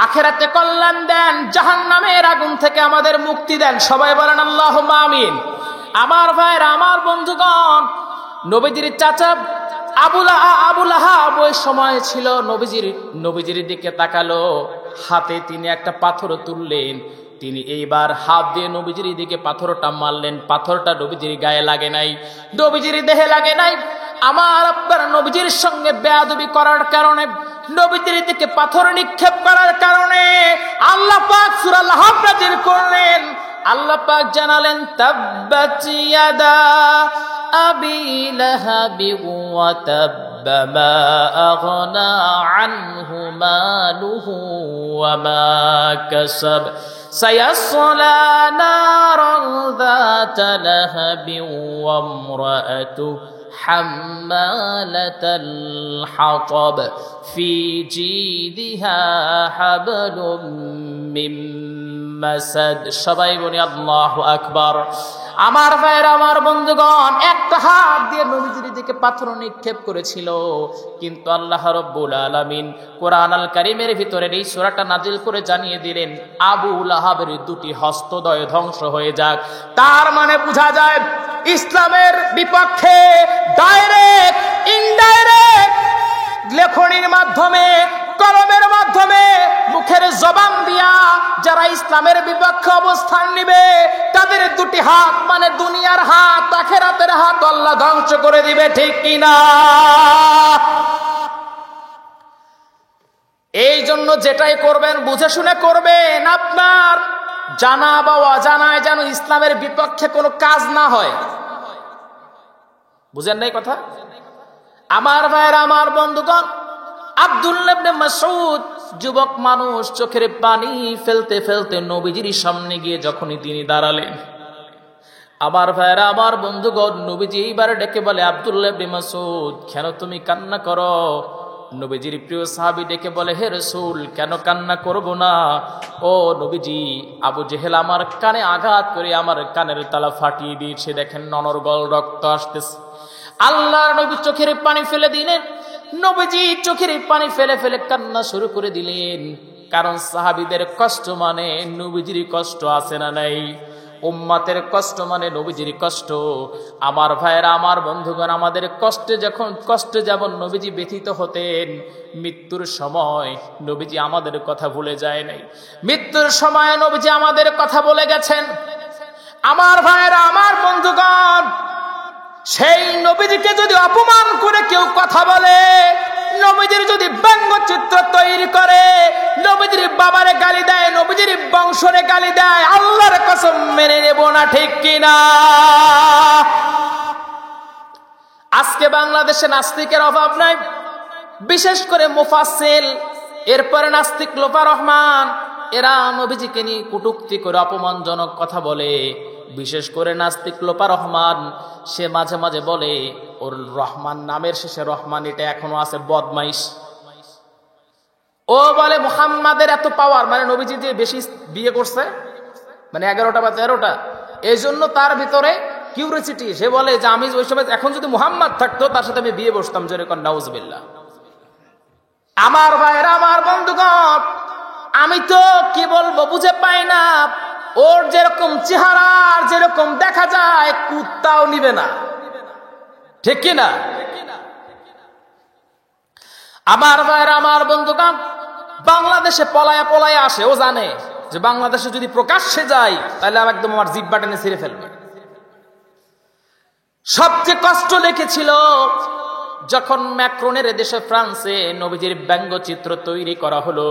আখিরাতে কল্যাণ দেন, জাহান্নামের আগুন থেকে আমাদের মুক্তি দেন। সবাই বলেন আল্লাহুম্মা আমিন। আমার ভাইরা, আমার বন্ধুগণ, নবীজির চাচা আবু লাহাব ওই সময় ছিল। নবীজির দিকে তাকালো, হাতে তিনি একটা পাথর তুললেন। তিনি এইবার হাত দিয়ে নবীজির দিকে পাথরটা মারলেন। পাথরটা নবীজির গায়ে লাগে নাই, নবীজির দেহে লাগে নাই। আমার আপনার নবীজির সঙ্গে বেয়াদবি করার কারণে, নবীজির দিকে পাথর নিক্ষেপ করার কারণে আল্লাহ পাক সূরা লাহাব নাযিল করলেন। আল্লাহ পাক জানালেন, তাব্বাত ইয়াদা আবি লাহাবি ওয়া তাব্বা মা আগনা আনহু মালুহু ওয়া মা কাসাব সায়াসলা নারান যাতা লাহাবি ওয়া ইমরাআতুহু হাম্মালাতাল হাতাব ফি জিদিহা হাবলুম মিন মাসাদ। সবাই বলি আল্লাহু আকবার। আমার ভাইরা, আমার বন্ধুগণ, একটা হাত দিয়ে নবীজির দিকে পাথর নিক্ষেপ করেছিল, কিন্তু আল্লাহ রাব্বুল আলামিন কোরআন আল কারীমের ভিতরে এই সূরাটা নাজিল করে জানিয়ে দিলেন, আবু লাহাবের দুটি হস্তদ্বয় ধ্বংস হয়ে যাক। তার মানে বোঝা যায়, ইসলামের বিপক্ষে ডাইরেক্ট ইনডাইরেক্ট লেখনির মাধ্যমে, কলমের মাধ্যমে, মুখের জবান দিয়া যারা ইসলামের বিপক্ষে অবস্থান নিবে, তাদের দুটি হাত মানে দুনিয়ার হাত, আখিরাতের হাত আল্লাহ ধ্বংস করে দিবে। ঠিক কিনা? এই জন্য যেটাই করবেন বুঝে শুনে করবেন। আপনার জানা বা অজানায় যেন ইসলামের বিপক্ষে কোনো কাজ না হয়। বুঝেন নাই কথা? আমার ভাইরা, আমার বন্ধুগণ, আব্দুল্লাহ ইবনে মাসউদ যুবক মানুষ, চোখের পানি ফেলতে ফেলতে নবীজির সামনে গিয়ে যখনই তিনি দাঁড়ালেন, আমার ভাইরা, আমার বন্ধুগণ, নবীজি এইবার ডেকে বলে, আব্দুল্লাহ ইবনে মাসউদ, কেন তুমি কান্না করো? নবীজির প্রিয় সাহাবী ডেকে বলে, হে রাসূল, কেন কান্না করব না? ও নবীজি, আবু জেহেল আমার কানে আঘাত করে আমার কানের তালা ফাটিয়ে দিয়েছে, দেখেন ননরগল রক্ত আসতেছে। আল্লাহর নবী চোখের পানি ফেলে দিলেন। নবীজি চোখের পানি ফেলে ফেলে কান্না শুরু করে দিলেন। কারণ সাহাবীদের কষ্ট মানে নবীজির কষ্ট আছে না নাই? উম্মতের কষ্ট মানে নবীজির কষ্ট। আমার ভাইয়েরা, আমার বন্ধুগণ, আমাদের কষ্টে যেমন নবীজি ব্যথিত হতেন, মৃত্যুর সময় নবীজি আমাদের কথা ভুলে যায় নাই। মৃত্যুর সময় নবীজি আমাদের কথা বলে গেছেন। আমার ভাইয়েরা, আমার বন্ধুগণ, সেই নবীজিকে যদি অপমান করে কেউ কথা বলে, নবীজির যদি ব্যঙ্গচিত্র তৈরি করে, নবীজির বাবারে গালি দেয়, নবীজির বংশরে গালি দেয়, আল্লাহর কসম মেনে নেব না। ঠিক কিনা? আজকে বাংলাদেশে নাস্তিকের অভাব নাই, বিশেষ করে মুফাসসিল, এরপরে নাস্তিক লোপা রহমান, এরা নবীজিকে নিয়ে কটূক্তি করে অপমানজনক কথা বলে। বিশেষ করে নাস্তিক লোপা রহমান, সে মাঝে মাঝে বলে, ওর রহমান নামের শেষে রহমান এটা এখনো আছে, বদমাইশ। ও বলে মুহাম্মাদের এত পাওয়ার, মানে নবীজি যে বেশি বিয়ে করছে, মানে 11টা বা 13টা, এই জন্য তার ভিতরে কিউরিসিটি। সে বলে যে আমি ওই সময় এখন যদি মুহাম্মদ থাকতো তার সাথে আমি বিয়ে বসতাম, জোরে কোন নাউজুবিল্লাহ। আমার ভাইরা, আমার বন্ধুগণ, আমি তো কি বলবো বুঝে পাই না। ওর যেরকম চেহারা, যেরকম দেখা যায়, কুত্তাও নিবে না, ঠিক কিনা? আমার ভাইরা, আমার বন্ধুগণ, বাংলাদেশে পলায়া পলায়া আসে। ও জানে যে বাংলাদেশে যদি প্রকাশ্যে যাই তাহলে একদম আমার জিহ্বা টেনে ছিঁড়ে ফেলবে। সবচেয়ে কষ্ট লেগেছিল যখন ম্যাক্রনের দেশে ফ্রান্সে নবীজির ব্যঙ্গচিত্র তৈরি করা হলো।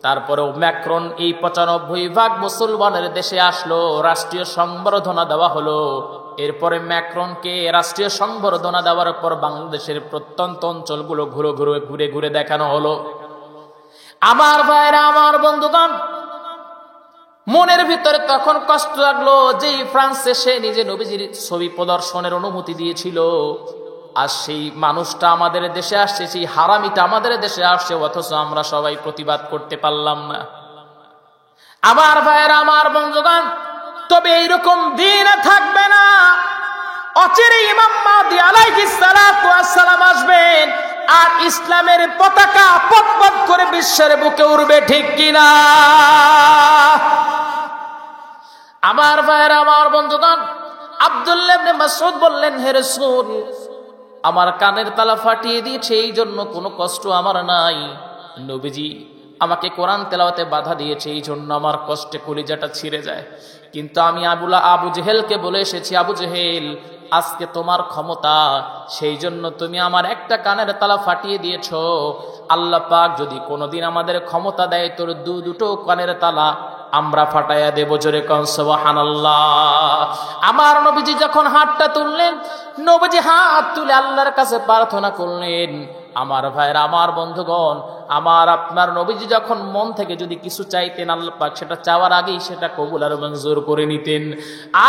তারপরেও ম্যাক্রন এই 95% মুসলমানের দেশে আসলো, রাষ্ট্রীয় সংবর্ধনা দেওয়া হলো। এরপরে ম্যাক্রনকে রাষ্ট্রীয় সংবর্ধনা দেওয়ার পর বাংলাদেশের প্রত্যন্ত অঞ্চলগুলো ঘুরে ঘুরে দেখানো হলো। আমার ভাইরা, আমার বন্ধুগণ, মনের ভিতরে তখন কষ্ট লাগলো যে ফ্রান্সে সে নিজে নবীজির ছবি প্রদর্শনের অনুমতি দিয়েছিল, আর সেই মানুষটা আমাদের দেশে আসছে, সেই হারামিটা আমাদের দেশে আসছে, অথচ আমরা সবাই প্রতিবাদ করতে পারলাম না। আমার ভাইয়েরা, আমার বন্ধুগণ, তবে এইরকম দিন থাকবে না। অচিরে ইমাম মাহদী আলাইহিস সালাতু ওয়াস সালাম আসবেন, আর ইসলামের পতাকা পতপত করে বিশ্বের বুকে উড়বে, ঠিক কিনা? আমার ভাইয়েরা, আমার বন্ধুগণ, আব্দুল্লাহ ইবনে মাসউদ বললেন, হে রাসূল, আমার কানের তালা ফাটিয়ে দিয়েছে, এই জন্য কোনো কষ্ট আমার নাই। নবীজি আমাকে কোরআন তেলাওয়াতে বাধা দিয়েছে, এই জন্য আমার কষ্টে কলিজাটা ছিঁড়ে যায়। কিন্তু আমি আবু জেহেলকে বলে এসেছি, আবু জেহেল, আজকে তোমার ক্ষমতা, সেই জন্য তুমি আমার একটা কানের তালা ফাটিয়ে দিয়েছ। আল্লাহ পাক যদি কোনোদিন আমাদের ক্ষমতা দেয়, তোর দুটো কানের তালা আমরা ফাটাইয়া দেব, জোরে কোন সুবহানাল্লাহ। আমার নবীজি যখন হাতটা তুললেন, নবীজি হাত তুলে আল্লাহর কাছে প্রার্থনা করলেন। আমার ভাইরা, আমার বন্ধুগণ, আমার আপনার নবীজি যখন মন থেকে যদি কিছু চাইতেন, আল্লাহ পাক সেটা চাওয়ার আগেই সেটা কবুল আর মঞ্জুর করে নিতেন।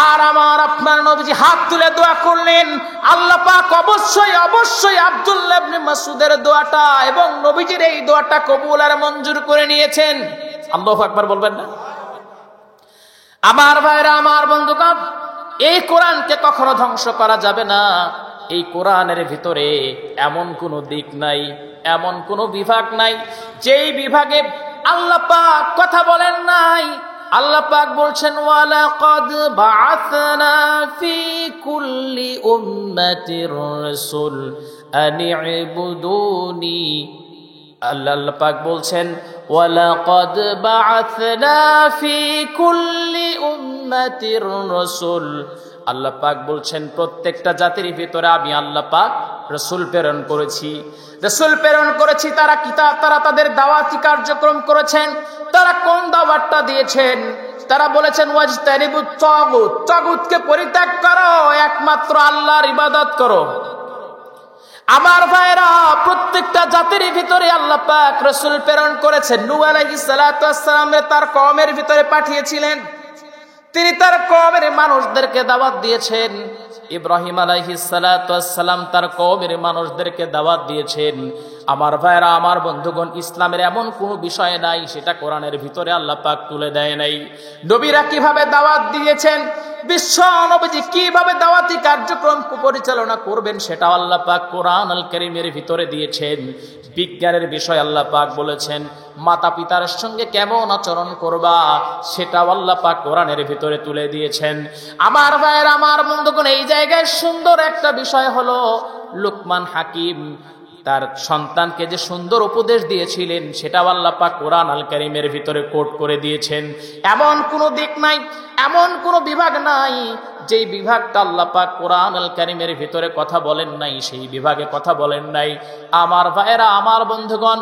আর আমার আপনার নবীজি হাত তুলে দোয়া করলেন, আল্লাহ পাক অবশ্যই আব্দুল্লাহ ইবনে মাসউদের দোয়াটা এবং নবীজির এই দোয়াটা কবুল আর মঞ্জুর করে নিয়েছেন। আল্লাহু আকবার বলবেন না? আমার ভাইরা, আমার বন্ধুগণ, এই কোরআনকে কখনো ধ্বংস করা যাবে না। এই কোরআনের ভিতরে এমন কোনো দিক নাই, এমন কোনো বিভাগ নাই যেই বিভাগে আল্লাহ পাক কথা বলেন নাই। আল্লাহ পাক বলছেন, ওয়ালাকাদ বাআসনা ফি কুল্লি উম্মাতির রাসূল আন ইবুদুনি। আল্লাহ পাক বলছেন, ওয়ালাকাদ বাআসনা ফি কুল্লি উম্মাতির রাসূল। আল্লাহ পাক বলছেন, প্রত্যেকটা জাতির ভিতরে আমি আল্লাহ পাক রাসূল প্রেরণ করেছি। তারা কিতাব, তারা তাদের দাওয়াতি কার্যক্রম করেছেন। তারা কোন দাওয়াতটা দিয়েছেন? তারা বলেছেন, ওয়াজতানিবুত তাগুত, তাগুতকে পরিত্যাগ করো, একমাত্র আল্লাহর ইবাদত করো। আমার ভাইরা, প্রত্যেকটা জাতির ভিতরে আল্লাহ পাক রাসূল প্রেরণ করেছেন। নূহ আলাইহিস সালাতু ওয়াস সালামকে তার কওমের ভিতরে পাঠিয়েছিলেন, তিনি তার কওমের মানুষদেরকে দাওয়াত দিয়েছেন। ইব্রাহিম আলাইহিস সালাতু ওয়াস সালাম তার কওমের মানুষদেরকে দাওয়াত দিয়েছেন। আমার ভাইরা, আমার বন্ধুগণ, ইসলামের এমন কোনো বিষয় নাই সেটা কোরআনের ভিতরে আল্লাহ পাক তুলে দেয় নাই। নবীরা কিভাবে দাওয়াত দিয়েছেন, বিশ্ব নবীজি কিভাবে দাওয়াতি কার্যক্রম পরিচালনা করবেন, সেটা আল্লাহ পাক কোরআন আল কারীমের ভিতরে দিয়েছেন। বিজ্ঞানের বিষয় আল্লাহ পাক বলেছেন, মাতা পিতার সঙ্গে কেমন আচরণ করবা, সেটা আল্লাহ পাক কোরআনের ভিতরে তুলে দিয়েছেন। আমার ভাইয়েরা, আমার বন্ধুগণ, এই জায়গায় সুন্দর একটা বিষয় হলো, লুকমান হাকিম তার সন্তানকে যে সুন্দর উপদেশ দিয়েছিলেন, সেটা আল্লাহ পাক কোরআন আল কারীমের ভিতরে কোট করে দিয়েছেন। এমন কোনো দিক নাই, এমন কোনো বিভাগ নাই যেই বিভাগটা আল্লাহ পাক কোরআন আল কারীমের ভিতরে কথা বলেন নাই, সেই বিভাগে কথা বলেন নাই। আমার ভাইয়েরা, আমার বন্ধুগণ,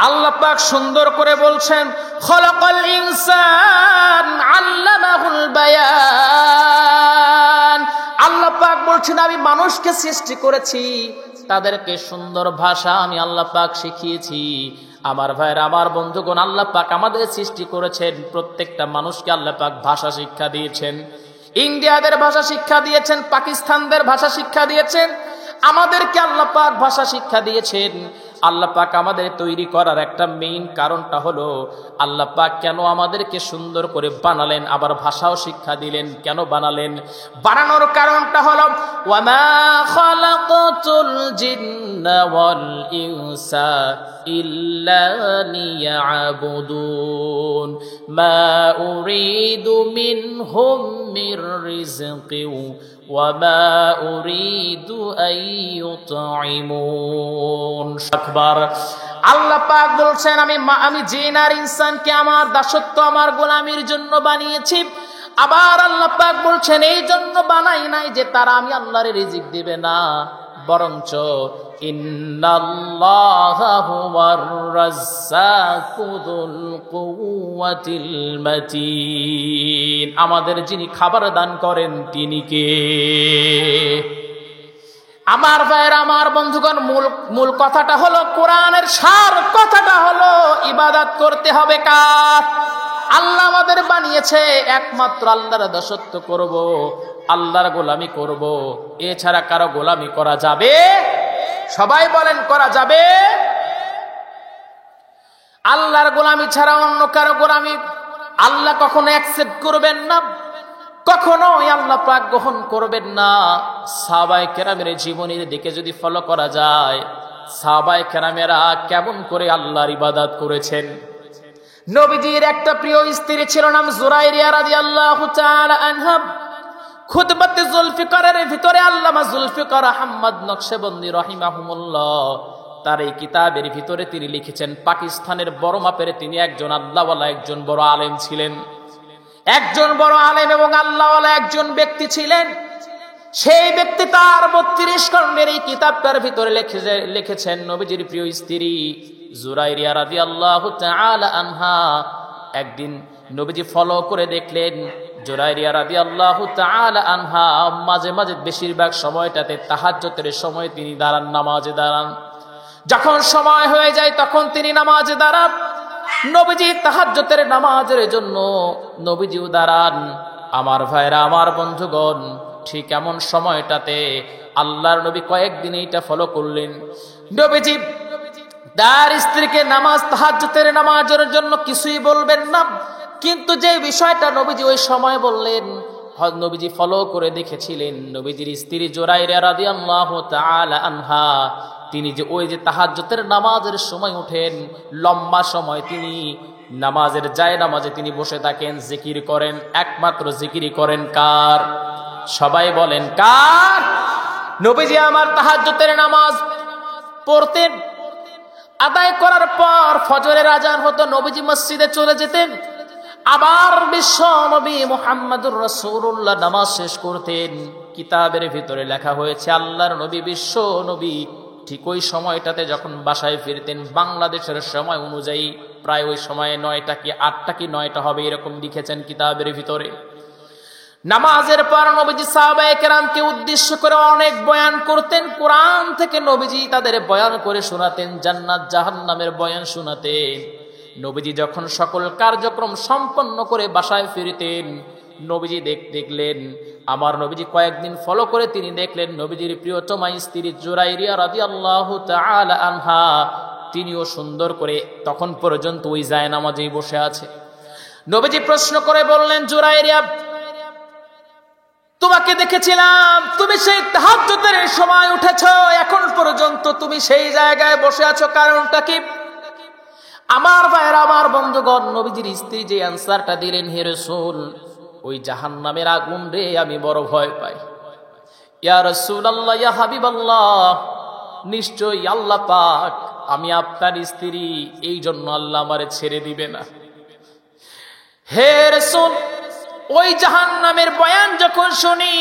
আল্লাহ পাক সুন্দর করে বলছেন, খলাকাল ইনসান আল্লামাহুল বায়ান। আল্লাহ পাক বলছেন, আমি মানুষকে সৃষ্টি করেছি, তাদেরকে সুন্দর ভাষা আমি আল্লাহ পাক শিখিয়েছি। আমার ভাইরা, আমার বন্ধুগণ, আল্লাহ পাক আমাদের সৃষ্টি করেছেন, প্রত্যেকটা মানুষকে আল্লাহ পাক ভাষা শিক্ষা দিয়েছেন। ইন্ডিয়াদের ভাষা শিক্ষা দিয়েছেন, পাকিস্তানদের ভাষা শিক্ষা দিয়েছেন, আমাদেরকে আল্লাহ পাক ভাষা শিক্ষা দিয়েছেন। আল্লাহ পাক আমাদের তৈরি করার একটা মেইন কারণটা হলো আল্লাহ পাক কেন আমাদেরকে সুন্দর করে বানালেন, আবার ভাষাও শিক্ষা দিলেন। কেন বানালেন? বানানোর কারণটা হলো ওয়ামা খালাকাতুল জিন্না ওয়াল ইনসা ইল্লা লিয়াবুদুন মা উরিদু মিনহুম মির রিজকিন ওয়ামা উরিদু আন ইউতঈমুন। আকবার। আল্লাহ পাক বলছেন আমি জিন আর ইনসানকে আমার দাসত্ব, আমার গোলামির জন্য বানিয়েছি। আবার আল্লাহ পাক বলছেন এই জন্য বানাই নাই যে তারা আমি আল্লাহর রিজিক দিবে না, বরঞ্চ ইন্নাল্লাহা হুয়ার রাজ্জাকু যুল কুওয়াতিল মাতিন, আমাদের যিনি খাবার দান করেন তিনি কে? আমার ভাইয়েরা, আমার বন্ধুগণ, মূল কথাটা হলো, কোরআনের সার কথাটা হলো ইবাদত করতে হবে কার? আল্লাহ আমাদের বানিয়েছে, একমাত্র আল্লাহর দাসত্ব করব, আল্লাহর গোলামি করব, এছাড়া কারো গোলামি করা যাবে? সবাই বলেন, করা যাবে? আল্লাহর গোলামি ছাড়া অন্য কারো গোলামি আল্লাহ কখনো অ্যাকসেপ্ট করবেন না, কখনোই আল্লাহ পাক গ্রহণ করবেন না। সাহাবায়ে কেরামের জীবনের দিকে যদি ফলো করা যায়, সাহাবায়ে কেরামেরা কেমন করে আল্লাহর ইবাদত করেছেন। নবীজির একটা প্রিয় স্ত্রী ছিল, নাম জুরাইরিয়া রাদিয়াল্লাহু তাআলা আনহা। খুতবাতে জুলফিকারের ভিতরে আল্লামা জুলফিকার আহমদ নকশবন্দি রাহিমাহুমুল্লাহ তার এই কিতাবের ভিতরে তিনি লিখেছেন, পাকিস্তানের বড় মাপের তিনি একজন আল্লাহওয়ালা, একজন বড় আলেম ছিলেন, একজন বড় আলেম এবং আল্লাহওয়ালা একজন ব্যক্তি ছিলেন। সেই ব্যক্তি তার 32 খণ্ডের এই কিতাবটার ভিতরে লিখেছেন, নবীজির প্রিয় স্ত্রী জুরাইরিয়া রাদিয়াল্লাহু তাআলা আনহা একদিন নবীজি ফলো করে দেখলেন, জুরাইরিয়া রাদিয়াল্লাহু তাআলা আনহা মাঝে মাঝে, বেশিরভাগ সময়টাতে তাহাজ্জুদের সময় তিনি দাঁড়ান, নামাজে দাঁড়ান। যখন সময় হয়ে যায় তখন তিনি নামাজে দাঁড়ান। নবীজি তাহাজ্জুদের নামাজের জন্য নবীজিও দাঁড়ান। আমার ভাইরা, আমার বন্ধুগণ, ঠিক এমন সময়টাতে আল্লাহর নবী কয়েকদিন এইটা ফলো করলেন। নবীজি তার স্ত্রীকে তাহাজ্জুদের নামাজের জন্য কিছুই বলবেন না, কিন্তু যে বিষয়টা নবীজি ওই সময় বললেন, নবীজি ফলো করে দেখেছিলেন, নবীজির স্ত্রী জুরাইরিয়া রাদিয়াল্লাহু তাআলা আনহা তিনি যে ওই যে তাহাজ্জুদের নামাজের সময় উঠেন, লম্বা সময় তিনি নামাজের নামাজে তিনি বসে থাকেন, জিকির করেন। একমাত্র জিকিরই করেন কার? সবাই বলেন কার? নবীজি আমার তাহাজ্জুদের নামাজ পড়তেন, আদায় করার পর ফজরের আজান হতো, নবীজি মসজিদে চলে যেতেন। আবার বিশ্ব নবী মুহাম্মদুর রাসূলুল্লাহ নামাজ শেষ করতেন। কিতাবের ভিতরে লেখা হয়েছে, আল্লাহর নবী, বিশ্ব নবী ঠিক ওই সময়টাতে যখন বাসায় ফিরতেন, বাংলাদেশের সময় অনুযায়ী প্রায় ওই সময়ে 9টা কি 8টা কি 9টা হবে, এরকম লিখেছেন কিতাবের ভিতরে। নামাজের পর নবীজি সাহাবায়ে কেরামকে উদ্দেশ্য করে অনেক বয়ান করতেন। কোরআন থেকে নবীজি তাদের বয়ান করে শোনাতেন, জান্নাত জাহান্নামের বয়ান শোনাতেন। নবীজি যখন সকল কার্যক্রম সম্পন্ন করে বাসায় ফিরতেন, নবীজি দেখলেন, আমার নবীজি কয়েকদিন ফলো করে তিনি দেখলেন, নবীজির প্রিয়তমা স্ত্রী জুরাইরিয়া রাদিয়াল্লাহু তাআলা আনহা তিনিও সুন্দর করে তখন পর্যন্ত ওই নামাজেই বসে আছে। নবীজি প্রশ্ন করে বললেন, জুরাইরিয়া, তোমাকে দেখেছিলাম, তুমি সেই তাহাজ্জুদের সময় উঠেছো, এখন পর্যন্ত তুমি সেই জায়গায় বসে আছো, কারণটা কি? আমার ভাইয়েরা, আমার বন্ধুগণ, নবীজির স্ত্রী যে অ্যানসারটা দিলেন, হে রাসূল, ওই জাহান্নামের আগুন রে আমি বড় ভয় পাই। ইয়া রাসূলুল্লাহ, ইয়া হাবিবাল্লাহ, নিশ্চয়ই আল্লাহ পাক, আমি আপনার স্ত্রী, এই জন্য আল্লাহ আমারে ছেড়ে দিবে না। হে রাসূল, ওই জাহান্নামের বয়ান যখন শুনি,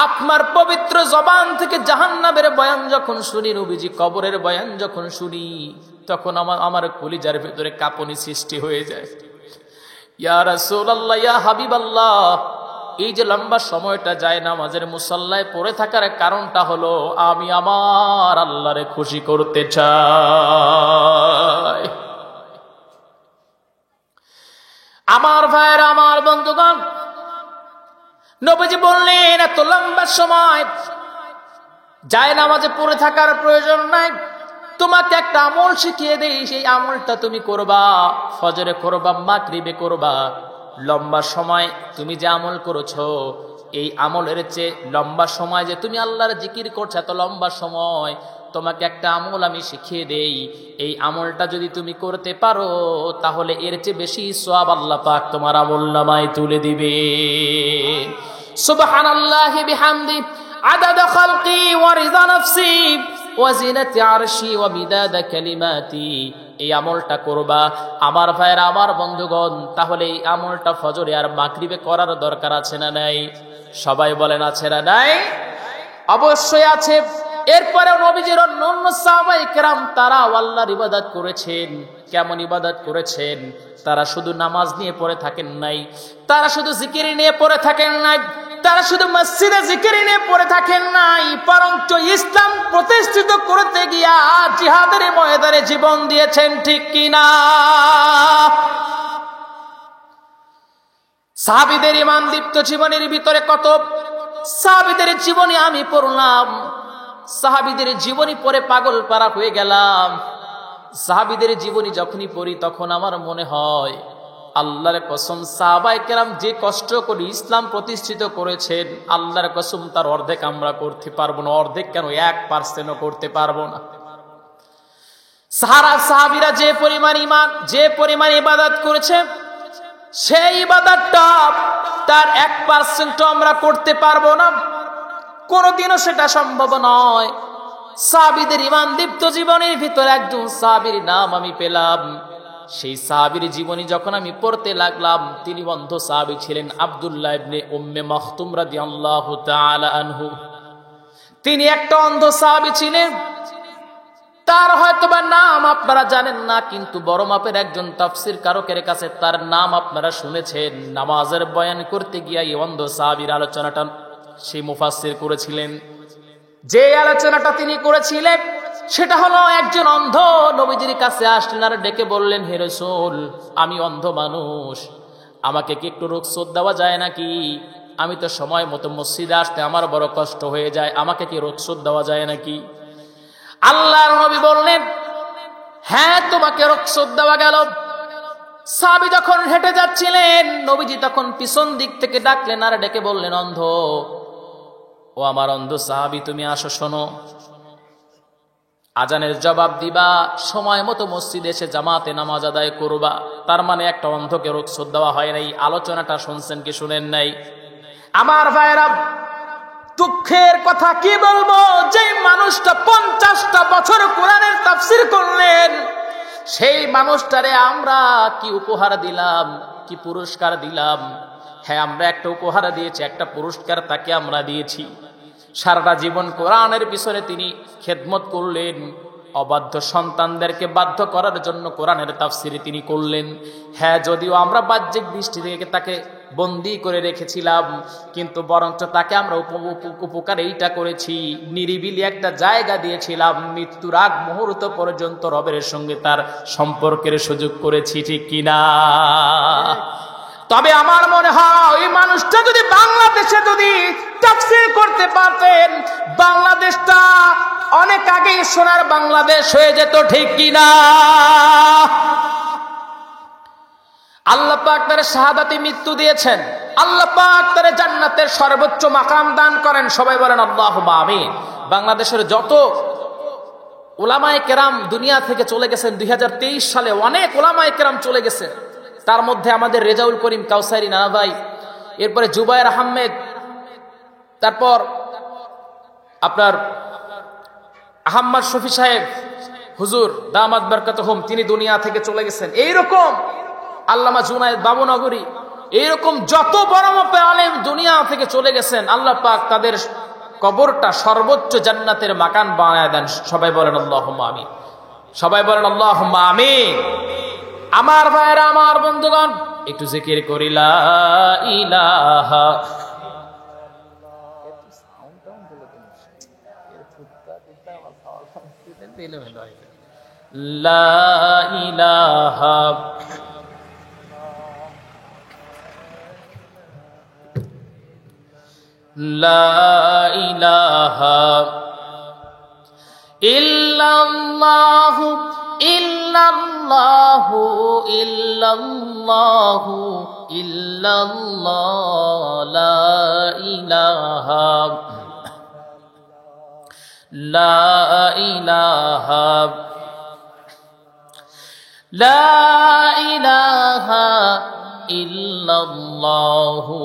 আপনার পবিত্র জবান থেকে জাহান্নামের বয়ান যখন শুনি, নবীজি কবরের বয়ান যখন শুনি, তখন আমার কলিজার ভেতরে কাঁপুনি সৃষ্টি হয়ে যায়। ইয়া রাসূলুল্লাহ, ইয়া হাবিবাল্লাহ, এই যে লম্বা সময়টা নামাজের মুসাল্লায় পড়ে থাকার কারণটা হলো, আমি আমার আল্লাহরে খুশি করতে চাই। আমার ভাইয়েরা, আমার বন্ধুগণ, নবীজি বললেন, এত লম্বা সময় নামাজে পড়ে থাকার প্রয়োজন নাই। তোমাকে একটা আমল শিখিয়ে দেই, সেই আমলটা তুমি করবা, ফজরে করবা, মাগরিবে করবা। লম্বা সময় তুমি যে আমল করেছো, এই আমলের চেয়ে লম্বা সময় যে তুমি আল্লাহর জিকির করছো, এত লম্বা সময়, তোমাকে একটা আমল আমি শিখিয়ে দেই। এই আমলটা যদি তুমি করতে পারো, তাহলে এর চেয়ে বেশি সওয়াব আল্লাহ পাক তোমার আমলনামায় তুলে দিবে। সুবহানাল্লাহি বিহামদি আদাদা খালকি ওয়া রিদা নাফসি ওয়া জিনাতি আরশি ওয়া বিদাদা কালিমাতি। এই আমলটা করবা আমার ভাইয়েরা, আমার বন্ধুগণ। তাহলে এই আমলটা ফজরে আর মাগরিবে করার দরকার আছে না নাই? সবাই বলেন আছে না নাই? অবশ্যই আছে। এরপরে নবীজির অন্যান্য সাহাবায়ে কেরাম তারাও আল্লাহর ইবাদত করেছেন। কেমন ইবাদত করেছেন? তারা শুধু নামাজ নিয়ে পড়ে থাকেন নাই, তারা শুধু জিকির নিয়ে পড়ে থাকেন নাই, তারা শুধু মসজিদে জিকির নিয়ে পড়ে থাকেন নাই, বরঞ্চ ইসলাম প্রতিষ্ঠিত করতে গিয়া জিহাদের ময়দানে জীবন দিয়েছেন। ঠিক কিনা? সাহাবীদের ঈমান দীপ্ত জীবনের ভিতরে কত সাহাবীদের জীবনী আমি পড়লাম, সাহাবীদের জীবনী পড়ে পাগল পারা হয়ে গেলাম। সাহাবীদের জীবনী যখনই পড়ি তখন আমার মনে হয়, আল্লাহর কসম, সাহাবায়ে কেরাম যে কষ্ট করে ইসলাম প্রতিষ্ঠিত করেছেন, আল্লাহর কসম তার অর্ধেক আমরা করতে পারবো না। অর্ধেক কেন, 1% করতে পারবো না। সাহাবীরা যে পরিমাণ ঈমান, যে পরিমাণ ইবাদত করেছে, সেই ইবাদতটা তার 1% আমরা করতে পারবো না, কোনোদিনও সেটা সম্ভব নয়। সাহাবীদের ঈমান দীপ্ত জীবনের ভিতরে একজন সাহাবীর নাম আমি পেলাম। সেই সাহাবীর জীবনী যখন আমি পড়তে লাগলাম, তিনি অন্ধ সাহাবী ছিলেন, আব্দুল্লাহ ইবনে উম্মে মাখতুম রাদিয়াল্লাহু তাআলা আনহু। তিনি একটা অন্ধ সাহাবী ছিলেন। তার হয়তোবা নাম আপনারা জানেন না, কিন্তু বড় মাপের একজন তাফসীর কারকের কাছে তার নাম আপনারা শুনেছেন। নামাজের বয়ান করতে গিয়ে এই অন্ধ সাহাবীর আলোচনাটা সেই মুফাসসির করেছিলেন। যে আলোচনাটা তিনি করেছিলেন সেটা হলো, একজন অন্ধ নবীজির কাছে আসলেন আর ডেকে বললেন, হে রাসূল, আমি অন্ধ মানুষ, আমাকে কি একটু রুখসত দেওয়া যায় নাকি? আমি তো সময় মতো মসজিদে আসতে আমার বড় কষ্ট হয়ে যায়, আমাকে কি রুখসত দেওয়া যায় নাকি? আল্লাহর নবী বললেন, হ্যাঁ, তোমাকে রুখসত দেওয়া গেল। সাহাবী যখন হেঁটে যাচ্ছিলেন, নবীজি তখন পিছন দিক থেকে ডাকলেন আর ডেকে বললেন, অন্ধ, ও আমার অন্ধ সাহাবী, তুমি আসো, শোনো, আজানের জবাব দিবা, সময় মতো মসজিদে এসে জামাতে নামাজ আদায় করবা। তার মানে একটা অন্ধকে রুখসত দেওয়া হয় নাই। আলোচনাটা শুনছেন কি শুনেন নাই? আমার ভাইরা, দুঃখের কথা কি বলবো, যে মানুষটা 50টা বছর কোরআনের তাফসীর করলেন, সেই মানুষটারে আমরা কি উপহার দিলাম, কি পুরস্কার দিলাম? হ্যাঁ, আমরা একটা উপহার দিয়েছি, একটা পুরস্কার তাকে আমরা দিয়েছি। সারাটা জীবন কোরআনের পিছনে তিনি খেদমত করলেন, অবাধ্য সন্তানদেরকে বাধ্য করার জন্য কোরআনের তাফসীর তিনি করলেন। হ্যাঁ, যদিও আমরা বাহ্যিক দৃষ্টি থেকে তাকে বন্দী করে রেখেছিলাম, কিন্তু বরঞ্চ তাকে আমরা উপকার এইটা করেছি, নিরিবিলি একটা জায়গা দিয়েছিলাম, মৃত্যুর আগ মুহূর্ত পর্যন্ত রবের সঙ্গে তার সম্পর্কের সুযোগ করেছি। ঠিক কিনা? তবে আমার মনে হয় ওই মানুষটা যদি বাংলাদেশে যদি তাফসীর করতে পারতেন, বাংলাদেশটা অনেক আগেই সোনার বাংলাদেশ হয়ে যেত। ঠিক কিনা? আল্লাহ পাক তার শাহাদাতে মৃত্যু দিয়েছেন, আল্লাহ পাক তার জান্নাতের সর্বোচ্চ মাকাম দান করেন। সবাই বলেন আল্লাহুম্মা আমিন। বাংলাদেশের যত উলামায়ে কেরাম দুনিয়া থেকে চলে গেছেন, 2023 সালে অনেক উলামায়ে কেরাম চলে গেছে। তার মধ্যে আমাদের রেজাউল করিম কাউসারি নানা ভাই, এরপরে জুবায়ের আহমেদ, তারপর আপনার আহম্মদ শফি সাহেব হুজুর দামাত বরকাতুহুম, তিনি দুনিয়া থেকে চলে গেছেন। এইরকম আল্লামা জুনায়েদ বাবুনগরী, এইরকম যত বড় মাপের আলেম দুনিয়া থেকে চলে গেছেন, আল্লাহ পাক তাদের কবরটা সর্বোচ্চ জান্নাতের মাকান বানায় দেন। সবাই বলেন আল্লাহুম্মা আমিন। সবাই বলেন আল্লাহুম্মা আমিন। আমার ভাইরা, আমার বন্ধুগণ, একটু জিকির করি লা ইলাহা লা ইলাহা লা ইলাহা ইল্লা ইল্লাল্লাহু ইল্লাল্লাহু ইল্লাল্লাহু ইল্লাল্লাহ লা ইলাহা লা ইলাহা লা ইলাহা ইল্লাল্লাহু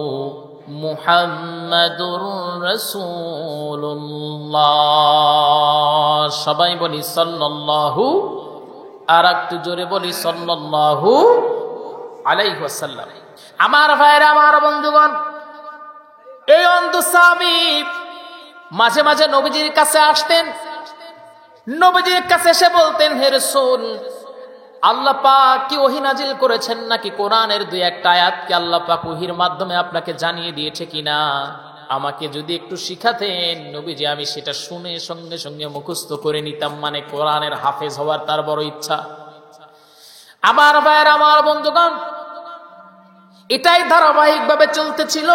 মুহাম্মাদুর রাসূলুল্লাহ। সবাই বলি সাল্লাল্লাহু, আর একটু জোরে বলি সাল্লাল্লাহু আলাইহি ওয়াসাল্লাম। আমার ভাইরা, আমার বন্ধুগণ, এই অন্ধ সাহাবী মাঝে মাঝে নবীজির কাছে আসতেন। নবীজির কাছে এসে বলতেন, হে রাসূল, আল্লাহ পাক কি ওহী নাজিল করেছেন নাকি কোরআনের দুই একটা আয়াত কি আল্লাহ পাক ওহীর মাধ্যমে আপনাকে জানিয়ে দিয়েছে কিনা? আমাকে যদি একটু শিখাতেন নবীজি, আমি সেটা শুনে সঙ্গে সঙ্গে মুখস্থ করে নিতাম। মানে কোরআনের হাফেজ হওয়ার তার বড় ইচ্ছা। আমার ভাইয়ের, আমার বন্ধুগণ, এটাই ধারাবাহিকভাবে চলতেছিল।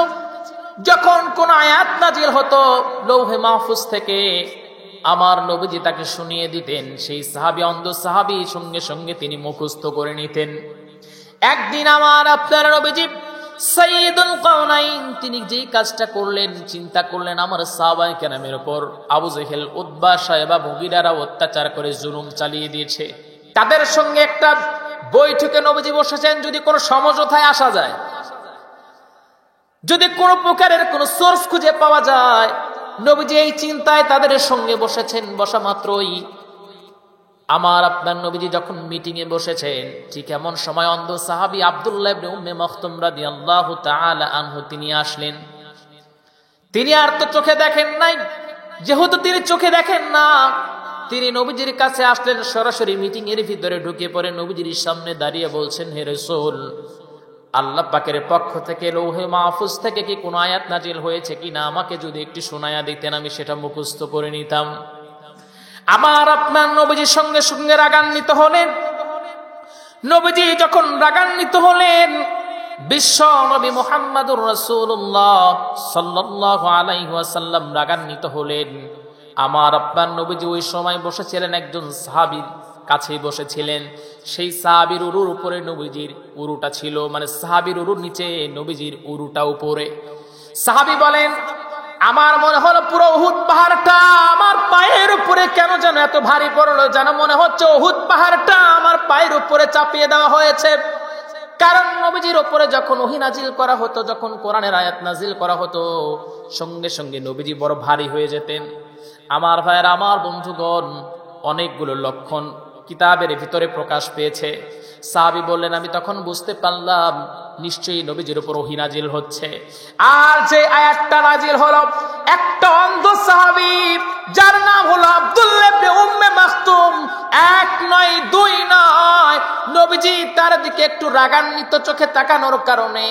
যখন কোন আয়াত নাজিল হতো লৌহে মাহফুজ থেকে, আমার নবীজি তাকে শুনিয়ে দিতেন। সেই সাহাবী, অন্ধ সাহাবী, সঙ্গে সঙ্গে তিনি মুখস্থ করে নিতেন। একদিন আমার আপনার নবীজি সাইয়্যিদুল কাওনাইন, তিনি যেই কাজটা করলেন, চিন্তা করলেন আমার সাহাবায়ে কেরামের উপর আবু জেহেল, উতবা, শায়বা, মুগীরারা অত্যাচার করে জুলুম চালিয়ে দিয়েছে। তাদের সঙ্গে একটা বৈঠকে নবীজি বসেছেন, যদি কোনো সমঝোতায় আসা যায়, যদি কোনো প্রকারের কোনো সোর্স খুঁজে পাওয়া যায়। নবীজি এই চিন্তায় তাদের সঙ্গে বসেছেন। বসা মাত্রই আমার আপনার নবীজি যখন মিটিং এ বসেছেন, ঠিক এমন সময় অন্ধ সাহাবী আব্দুল্লাহ ইবনে উম্মে মাকতুম রাদিয়াল্লাহু তাআলা আনহু তিনি আসলেন। তিনি আর তো চোখে দেখেন নাই। যেহেতু তিনি চোখে দেখেন না, তিনি নবীজির কাছে আসলেন। সরাসরি মিটিং এর ভিতরে ঢুকে পড়ে নবীজির সামনে দাঁড়িয়ে বলছেন, হে রাসূল, আল্লাহ পাকের পক্ষ থেকে লৌহে মাহফুজ থেকে কি কোনো আয়াত নাজিল হয়েছে কিনা আমাকে যদি একটু শোনায়া দিতেন, আমি সেটা মুখস্থ করে নিতাম। আমার আপনার নবীজির সঙ্গে সঙ্গে রাগান্বিত হলেন। নবীজি যখন রাগান্বিত হলেন, বিশ্ব নবী মুহাম্মাদুর রাসূলুল্লাহ সাল্লাল্লাহু আলাইহি ওয়াসাল্লাম রাগান্বিত হলেন। আমার আপনার নবীজি ওই সময় বসেছিলেন একজন সাহাবীর কাছেই বসেছিলেন। সেই সাহাবীর উরুর উপরে নবীজির উরুটা ছিল, মানে সাহাবীর উরুর নিচে নবীজির উরুটা উপরে। সাহাবী বলেন, আমার মনে হলো পুরো উহুদ পাহাড়টা আমার পায়ের উপরে কেন যেন এত ভারী পড়লো, যেন মনে হচ্ছে উহুদ পাহাড়টা আমার পায়ের উপরে চাপিয়ে দেওয়া হয়েছে। কারণ নবীজির উপরে যখন ওহী নাজিল করা হতো, যখন কোরআনের আয়াত নাজিল করা হতো, সঙ্গে সঙ্গে নবীজি বড় ভারী হয়ে যেতেন। আমার ভাইয়েরা, আমার বন্ধুগণ, অনেকগুলো লক্ষণ কিতাবের ভিতরে প্রকাশ পেয়েছে। সাহাবী বললেন, আমি তখন বুঝতে পারলাম নিশ্চয়ই নবীজির উপর ওহী নাজিল হচ্ছে। আর যে আয়াতটা নাজিল হলো, একটা অন্ধ সাহাবী যার নাম হলো আব্দুল্লাহ ইবনে উম্মে মাকতুম, এক নয় দুই নয়, নবীজি তার দিকে একটু রাগান্বিত চোখে তাকানোর কারণে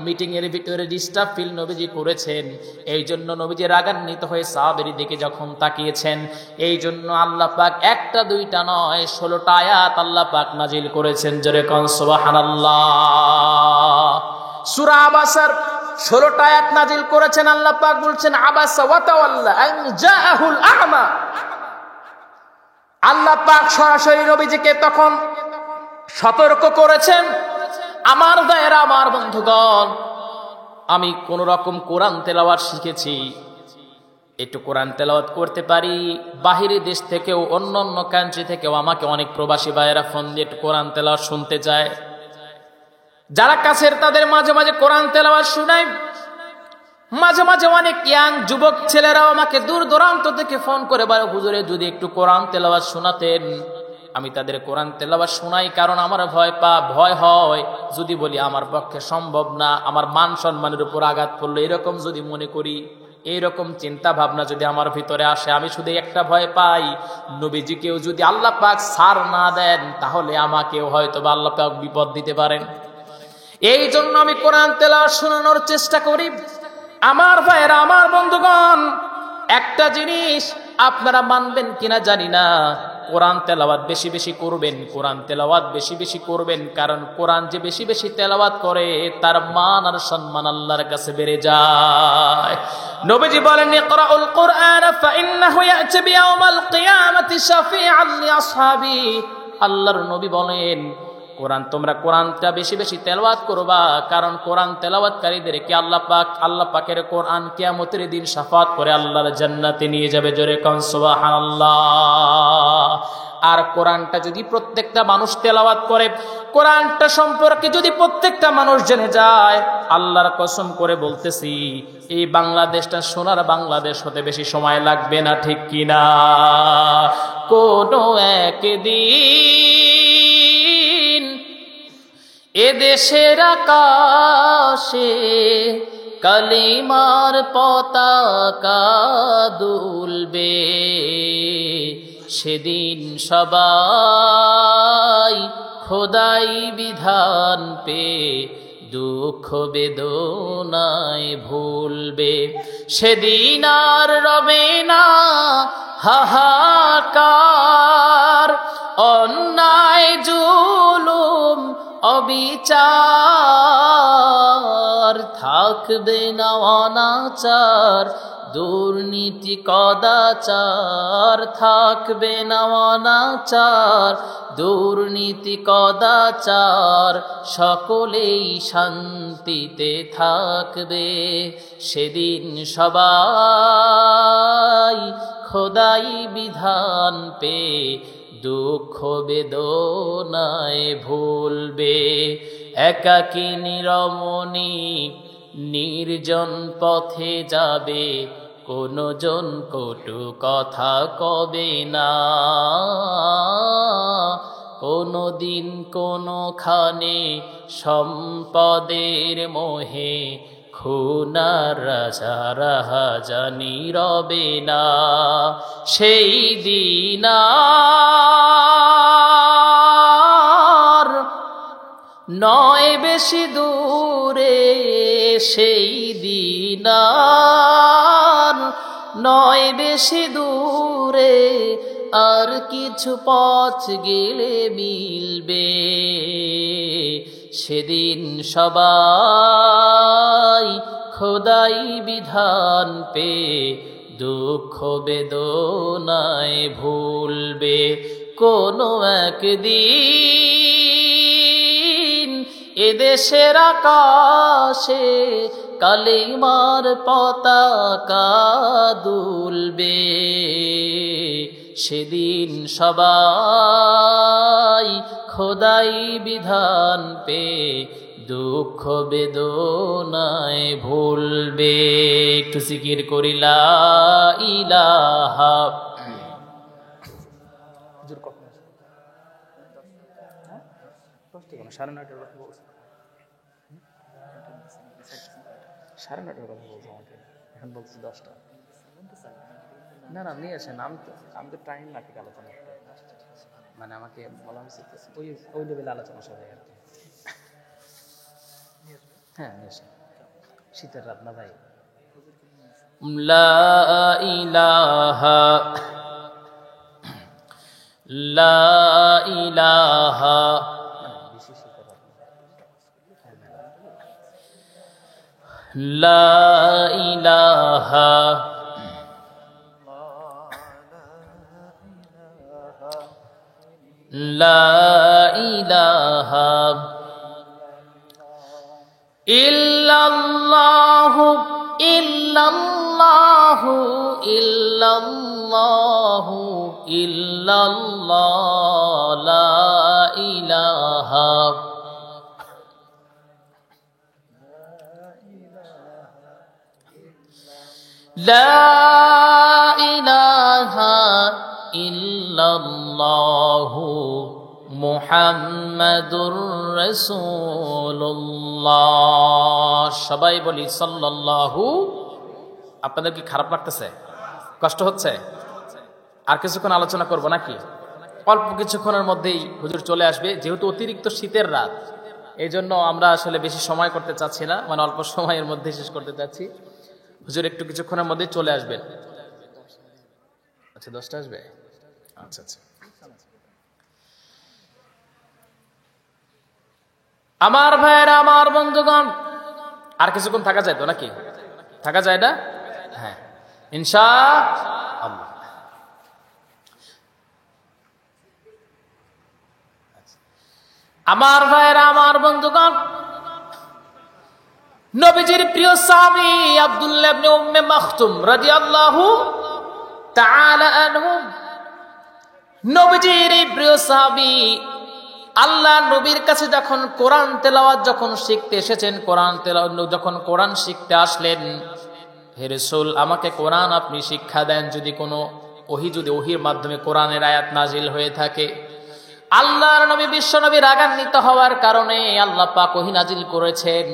মিটিং এর ভিতরে ডিস্টার্ব ফিল নবীজি করেছেন। এই জন্য নবীজি রাগান্বিত হয়ে সাহাবীর দিকে যখন তাকিয়েছেন, এই জন্য আল্লাহ পাক একটা দুইটা নয় 16টা আয়াত আল্লাহ পাক নাজিল করেছেন। জোরে কোন সুবহানাল্লাহ। সূরা আবাসার 16টা আয়াত নাজিল করেছেন। আল্লাহ পাক বলছেন, আবাসা ওয়া তাওয়াল্লা আন জাআহুল আ'মা। আল্লাহ পাক সরাসরি নবীজিকে তখন সতর্ক করেছেন। আমার ভাইয়েরা, আমার বন্ধুগণ, আমি কোন রকম কোরআন তেলাওয়াত শিখেছি, একটু কোরআন তেলাওয়াত করতে পারি। বাহিরে দেশ থেকেও, অন্য অন্য কান্ট্রি থেকেও আমাকে অনেক প্রবাসী ভাইয়েরা ফোন দিয়ে একটু কোরআন তেলাওয়াত শুনতে চায়। যারা কাছের তাদের মাঝে মাঝে কোরআন তেলাওয়াত শুনাই। মাঝে মাঝে অনেক ইয়াং যুবক ছেলেরাও আমাকে দূর দূরান্ত থেকে ফোন করে বলে, হুজুরে যদি একটু কোরআন তেলাওয়াত শোনাতেন। আমি তাদের কোরআন তেলাওয়াত শোনাই, কারণ আমার ভয় হয় যদি বলি আমার পক্ষে সম্ভব না, আমার মান সম্মানের উপর আঘাত পড়লো, এরকম যদি মনে করি, এইরকম চিন্তা ভাবনা যদি আমার ভিতরে আসে, আমি শুধু একটা ভয় পাই, নবীজিকেও যদি আল্লাহ পাক ছাড় না দেন, তাহলে আমাকেও হয়তো বা আল্লাহ পাক বিপদ দিতে পারেন। এই জন্য আমি কোরআন তেলাওয়াত শোনানোর চেষ্টা করি। আমার ভাইয়েরা, আমার বন্ধুগণ, একটা জিনিস আপনারা মানবেন কিনা জানি না, কোরআন তেলাওয়াত বেশি বেশি করবেন, কোরআন তেলাওয়াত বেশি বেশি করবেন, কারণ কোরআন যে বেশি বেশি তেলাওয়াত করে তার মান আর সম্মান আল্লাহর কাছে বেড়ে যায়। নবীজি বলেন, ইকরাউল কুরআন ফাইন্নাহু ইয়াতি বিয়াউমাল কিয়ামাতি শাফিআন লিআসহাবি। আল্লাহর নবী বলেন, তোমরা কোরআনটা বেশি বেশি তেলাওয়াত করবা, কারণ কোরআন তেলাওয়াতকারীদেরকে আল্লাহ পাকের কোরআন কিয়ামতের দিন শাফাত করে আল্লাহর জান্নাতে নিয়ে যাবে। জোরে কোন সুবহানাল্লাহ। আর কোরআনটা যদি প্রত্যেকটা মানুষ তেলাওয়াত করে, কোরআনটা সম্পর্কে যদি প্রত্যেকটা মানুষ জেনে যায়, আল্লাহর কসম করে বলতেছি এই বাংলাদেশটা সোনার বাংলাদেশ হতে বেশি সময় লাগবে না, ঠিক কিনা? কোনো একদিন এদেশের আকাশে কালিমার পতাকা দুলবে, সেদিন সবাই খোদাই বিধান পে দুঃখ বেদনায় ভুলবে। সেদিন আর রবে না হাহাকার, অন্যায় জুলুম অবিচার, থাকবে না অনাচার দুর্নীতি কদাচার, থাকবে না অনাচার দুর্নীতি কদাচার, সকলেই শান্তিতে থাকবে। সেদিন সবাই খোদাই বিধান পে দুঃখ বেদনায় ভুলবে। একাকিনী রমণী নির্জন পথে যাবে, কোনো জন কটু কথা কবে না, কোনো দিন কোনোখানে সম্পদের মোহে খুনার রাজা জানি রবে না। সেই দিন আর নয় বেশি দূরে, সেই দিন আর নয় বেশি দূরে, আর কিছু পথ গেলে মিলবে। সেদিন সবাই খোদাই বিধান পে দুঃখ বেদনায় ভুলবে। কোনো একদিন এদেশের আকাশে কালিমার পতাকা দুলবে, সেদিন সবাই খোদাই বিধান পে দুঃখ বেদনায় ভুলবে। একটু জিকির করি লা ইলাহা। সাড়ে 9টার কথা বলছি, সাড়ে 9টার কথা বলছি আমাকে, এখন বলছি 10টা। না না নিয়ে আসেন, আমি তো টাইম নাকি আলোচনা করতে, মানে আমাকে বলা হয়েছে ওই লেভেলে আলোচনা সবাই আর কি। হ্যাঁ নিয়ে আসেন, শীতের রাত না ভাই। লা ইলাহা লা ইলাহা লা ইলাহা লা ইলাহা ইল্লাল্লাহু ইল্লাল্লাহু ইল্লাল্লাহু ইল্লাল্লাহ লা ইলাহা লা ইলাহা ইল্লাল্লাহু মুহাম্মাদুর রাসূলুল্লাহ। সবাই বলি সাল্লাল্লাহু। আপনাদের কি খারাপ লাগতেছে, কষ্ট হচ্ছে? আর কিছুক্ষণ আলোচনা করব নাকি? অল্প কিছুক্ষণের মধ্যেই হুজুর চলে আসবে, যেহেতু অতিরিক্ত শীতের রাত, এই জন্য আমরা আসলে বেশি সময় করতে চাচ্ছি না, মানে অল্প সময়ের মধ্যে শেষ করতে চাচ্ছি। হুজুর একটু কিছুক্ষণের মধ্যেই চলে আসবেন। আচ্ছা 10টা আসবে, আচ্ছা আচ্ছা। আমার ভাইয়েরা, আমার বন্ধুগণ, আর কিছুক্ষণ থাকা যায় তো নাকি? থাকা যায় না? হ্যাঁ, ইনশাআল্লাহ। আমার ভাইয়েরা, আমার বন্ধুগণ, নবীজির প্রিয় সাহাবী আব্দুল্লাহ ইবনে উম্মে মাকতুম রাদিয়াল্লাহু তাআলা আনহু, নবীজির এই প্রিয় সাহাবী আল্লাহ নবীর কাছে যখন কোরআন তেলাওয়াত যখন শিখতে এসেছেন, কোরআন তেলাওয়াত যখন কোরআন শিখতে আসলেন, হে রাসূল আমাকে কোরআন আপনি শিক্ষা দেন, যদি কোনো যদি ওহির মাধ্যমে কোরআনের আয়াত নাজিল হয়ে থাকে। আল্লাহর নবী বিশ্ব নবী রাগান্বিত হওয়ার কারণে আল্লাহ পাক ওহী নাজিল করেছেন।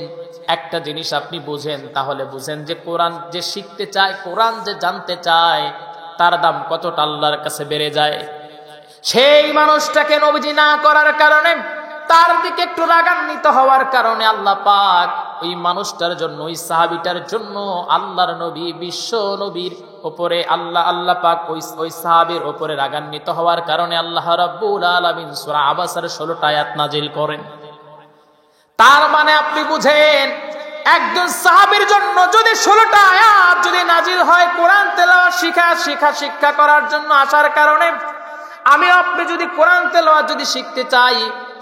একটা জিনিস আপনি বুঝেন, তাহলে বুঝেন যে কোরআন যে শিখতে চায়, কোরআন যে জানতে চায়, তার দাম কতটা আল্লাহর কাছে বেড়ে যায়। সেই মানুষটাকে নবীজি না করার কারণে, তার দিকে একটু রাগান্বিত হওয়ার কারণে আল্লাহ পাক ওই মানুষটার জন্য, ওই সাহাবীটার জন্য আল্লাহর নবী বিশ্ব নবীর উপরে আল্লাহ পাক ওই সাহাবীর উপরে রাগান্বিত হওয়ার কারণে আল্লাহ রাব্বুল আলামিন সূরা আবাসার 16টা আয়াত নাজিল করেন। তার মানে আপনি বুঝেন, একজন সাহাবীর জন্য যদি 16টা আয়াত যদি নাজিল হয় কোরআন তেলাওয়াত শিক্ষা করার জন্য আসার কারণে, আমি আপনি যদি কোরআন তেলাওয়াত যদি শিখতে চাই,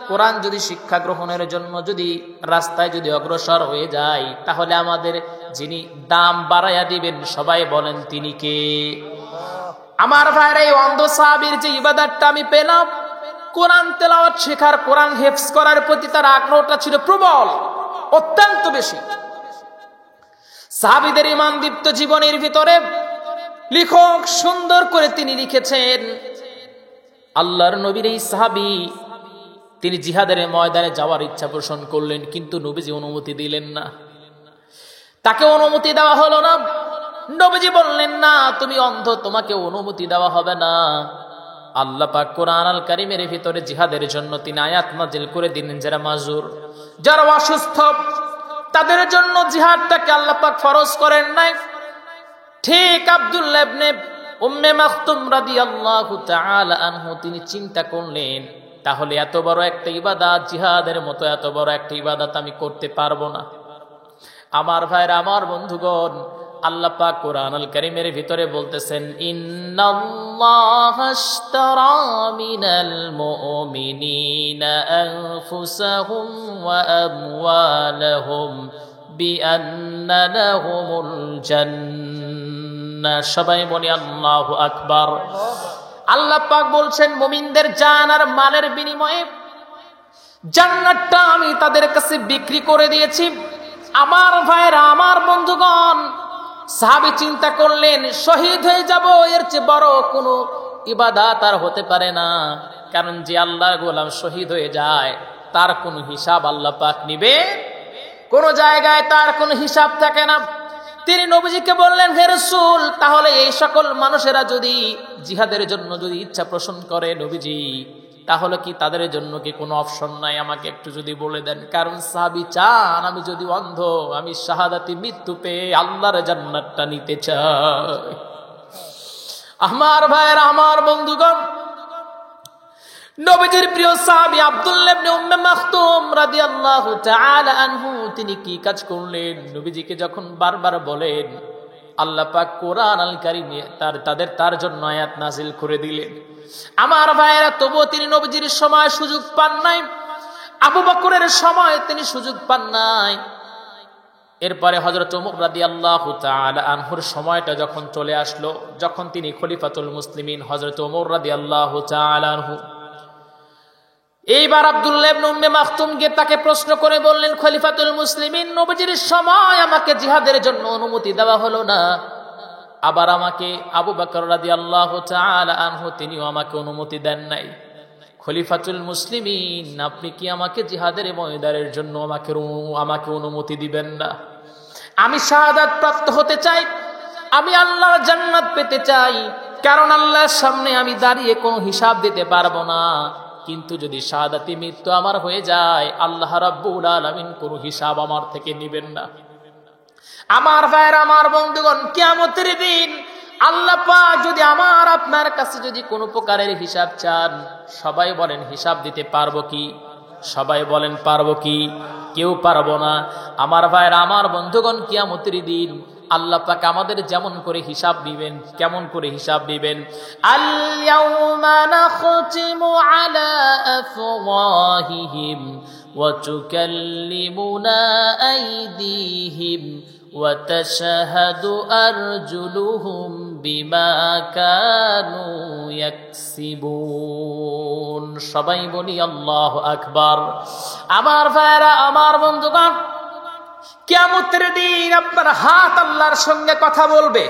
কোরআন যদি শিক্ষা গ্রহণের জন্য যদি রাস্তায় যদি অগ্রসর হয়ে যাই, তাহলে আমাদের যিনি দাম বাড়াইয়া দিবেন, সবাই বলেন তিনি কে? আমার ভাইরা, এই অন্ধ সাহাবীর যে ইবাদতটা আমি পেলাম, কোরআন তেলাওয়াত শেখার, কোরআন হেফজ করার প্রতি তার আগ্রহটা ছিল প্রবল, অত্যন্ত বেশি। সাহাবীদের ঈমান দীপ্ত জীবনের ভিতরে লেখক সুন্দর করে তিনি লিখেছেন, আল্লাহর নবীর এই সাহাবী তিনি জিহাদের ময়দানে যাওয়ার ইচ্ছা পোষণ করলেন, কিন্তু নবীজি অনুমতি দিলেন না। তাকে অনুমতি দেওয়া হলো না। নবীজি বললেন, না তুমি অন্ধ, তোমাকে অনুমতি দেওয়া হবে না। আল্লাহ পাক কোরআন আল কারীমের ভিতরে জিহাদের জন্য তিনি আয়াত নাজিল করে দিলেন, যারা মাজুর, যারা অসুস্থ, তাদের জন্য জিহাদটাকে আল্লাহ পাক ফরজ করেন নাই। ঠিক আব্দুল্লাহ ইবনে উম্মে মাকতুম রাদিয়াল্লাহু তাআলা আনহু তিনি চিন্তা করলেন, তাহলে এত বড় একটা ইবাদত, জিহাদের মতো এত বড় একটা ইবাদত আমি করতে পারবো না। আমার ভাইরা, আমার বন্ধুগণ, আল্লাহ পাক কোরআন আল কারীমের ভিতরে বলতেছেন, ইন্নাল্লাহা আশতারা মিনাল মুমিনিনা আনফুসাহুম ওয়া আমওয়ালাহুম বিআন্না লাহুমুল জান্নাহ। সবাই বলি আল্লাহু আকবার। আল্লাহ পাক বলছেন, মুমিনদের জান আর মালের বিনিময়ে জান্নাতটা আমি তাদের কাছে বিক্রি করে দিয়েছি। আমার ভাইরা, আমার বন্ধুগণ, সাহাবী চিন্তা করলেন, শহীদ হয়ে যাব, এর চেয়ে বড় কোনো ইবাদত আর হতে পারে না। কারণ যে আল্লাহর গোলাম শহীদ হয়ে যায়, তার কোনো হিসাব আল্লাহ পাক নিবে? কোন জায়গায় তার কোনো হিসাব থাকে না। তিনি নবীজিকে বললেন, হে রাসূল, তাহলে এই সকল মানুষেরা যদি জিহাদের জন্য যদি ইচ্ছা পোষণ করে নবীজি, তাহলে কি তাদের জন্য কি কোনো অপশন নাই? আমাকে একটু যদি বলে দেন। কারণ সাহাবী চান, আমি যদি অন্ধ, আমি শাহাদাতি মৃত্যু পেয়ে আল্লাহর জান্নাতটা নিতে চাই। আমার ভাইয়েরা, আমার বন্ধুগণ, নবীজির প্রিয় সাহাবী আব্দুল্লাহ ইবনে উম্মে মাকতুম রাদিয়াল্লাহু তাআলা আনহু তিনি কি কাজ করলেন? নবীজিকে যখন বারবার বলেন, আল্লাহ পাক কোরআন আল কারীমে তার জন্য আয়াত নাজিল করে দিলেন। আমার ভাইয়েরা, তবুও তিনি নবীজির সময় সুযোগ পান নাই, আবু বকরের সময় তিনি সুযোগ পান নাই। এরপরে হযরত ওমর রাদিয়াল্লাহু তাআলা আনহুর সময়টা যখন চলে আসলো, যখন তিনি খলিফাতুল মুসলিমিন হযরত ওমর রাদিয়াল্লাহু তাআলা আনহু, এইবার আব্দুল্লাহ ইবনে উম্মে মাকতুম গিয়ে তাকে প্রশ্ন করে বললেন, খলিফাতুল মুসলিমিন, নবীজির সময় আমাকে জিহাদের জন্য অনুমতি দেওয়া হলো না, আবার আমাকে আবু বকর রাদিয়াল্লাহু তাআলা আনহু তিনিও আমাকে অনুমতি দেন নাই। খলিফাতুল মুসলিমিন, আপনি কি আমাকে জিহাদের ময়দানের জন্য আমাকে অনুমতি দিবেন না? আমি শাহাদাত প্রাপ্ত হতে চাই, আমি আল্লাহর জান্নাত পেতে চাই। কারণ আল্লাহর সামনে আমি দাঁড়িয়ে কোনো হিসাব দিতে পারবো না, কিন্তু যদি শাহাদাতি মৃত্যু আমার হয়ে যায়, আল্লাহ রাব্বুল আলামিন কোনো হিসাব আমার থেকে নেবেন না। আমার ভাইয়েরা, আমার বন্ধুগণ, কিয়ামতের দিন আল্লাহ পাক যদি আমার আপনার কাছে যদি কোনো প্রকারের হিসাব চান, সবাই বলেন হিসাব দিতে পারবো কি? সবাই বলেন পারবো কি? কেউ পারবো না। আমার ভাইরা, আমার বন্ধুগণ, কিয়ামতের দিন আল্লাহ পাক আমাদের যেমন করে হিসাব দিবেন, কেমন করে হিসাব দিবেন? আল ইয়াউমা নাখতিমু আলা আফওয়াহিহিম ওয়া তুকাল্লিমুনা আইদিহিম ওয়া তাশহাদু আরজুলুহুম বিমা কানু ইয়াকসিবুন। সবাই বলি আল্লাহু আকবার। আমার ভাইরা, আমার বন্ধুগণ, কিয়ামতের দিন আপনার হাত আল্লাহর সঙ্গে কথা বলবে,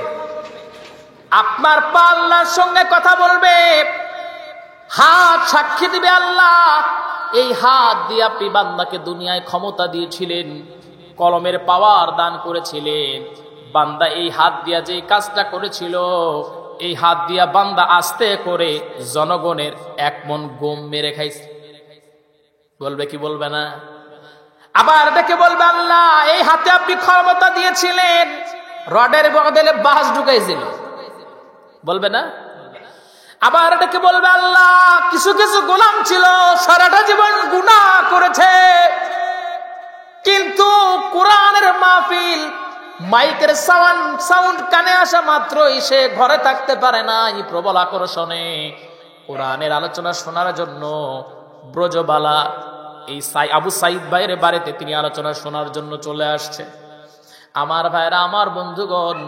আপনার পা আল্লাহর সঙ্গে কথা বলবে। হাত সাক্ষী দিবে আল্লাহ, এই হাত দিয়ে আপনি বান্দাকে দুনিয়ায় ক্ষমতা দিয়েছিলেন, কলমের পাওয়ার দান করেছিলেন। বান্দা এই হাত দিয়া যে কাজটা করেছিল, এই হাত দিয়া বান্দা আস্তে করে জনগণের 1 মণ গম মেরে খাইছে। বলবে কি বলবে না? আবার ডেকে বলবে আল্লাহ, এই হাতে আপনি ক্ষমতা দিয়েছিলেন, রডের বদলে বাঁশ ঢুকাইছিল। বলবে না? আবার ডেকে বলবে আল্লাহ, কিছু কিছু গোলাম ছিল সারাটা জীবন গুনাহ করেছে, কিন্তু কোরআনের মাহফিল, মাইকের সাউন্ড কানে আসা মাত্রই সে ঘরে থাকতে পারে না। এই প্রবল আকর্ষণে কোরআনের আলোচনা শোনার জন্য ব্রজবালা এই আবু সাইদ ভাইয়ের বাড়িতে তিনি আলোচনা শোনার জন্য চলে আসছে। আমার ভাইরা, আমার বন্ধুগণ,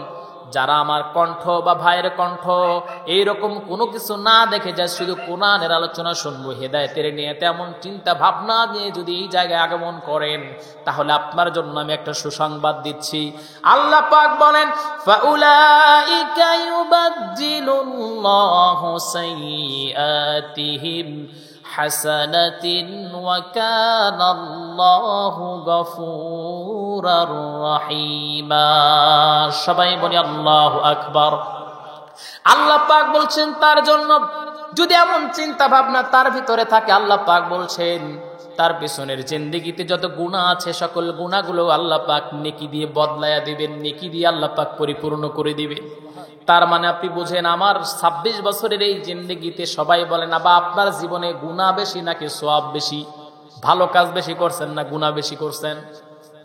যারা আমার কণ্ঠ বা ভাইয়ের কণ্ঠ এইরকম কোনো কিছু না দেখে যায়, শুধু কোরআনের আলোচনা শুনবো, হেদায়েতের নিয়ে তেমন চিন্তা ভাবনা নিয়ে যদি এই জায়গায় আগমন করেন, তাহলে আপনার জন্য আমি একটা সুসংবাদ দিচ্ছি। আল্লাহ পাক বলেন, ফাউলাইকা ইউবাদদিলুল্লাহু সাইয়্যাতিহিম হাসানাতিন ওয়া কানাল্লাহু গফুরার রহিমা। সবাই বলি আল্লাহু আকবার। আল্লাহ পাক বলছেন তার জন্য যদি এমন চিন্তা ভাবনা তার ভিতরে থাকে, আল্লাহ পাক বলছেন তার পিছনের জিন্দেগিতে যত গুনাহ আছে সকল গুনাহগুলো আল্লাহ পাক নেকি দিয়ে বদলায়া দিবেন, নেকি দিয়ে আল্লাহ পাক পরিপূর্ণ করে দিবেন। তার মানে আপনি বুঝেন, আমার 26 বছরের এই জিন্দেগিতে সবাই বলেন, আবা আপনার জীবনে গুনাহ বেশি নাকি সওয়াব বেশি? ভালো কাজ বেশি করছেন না গুনাহ বেশি করছেন?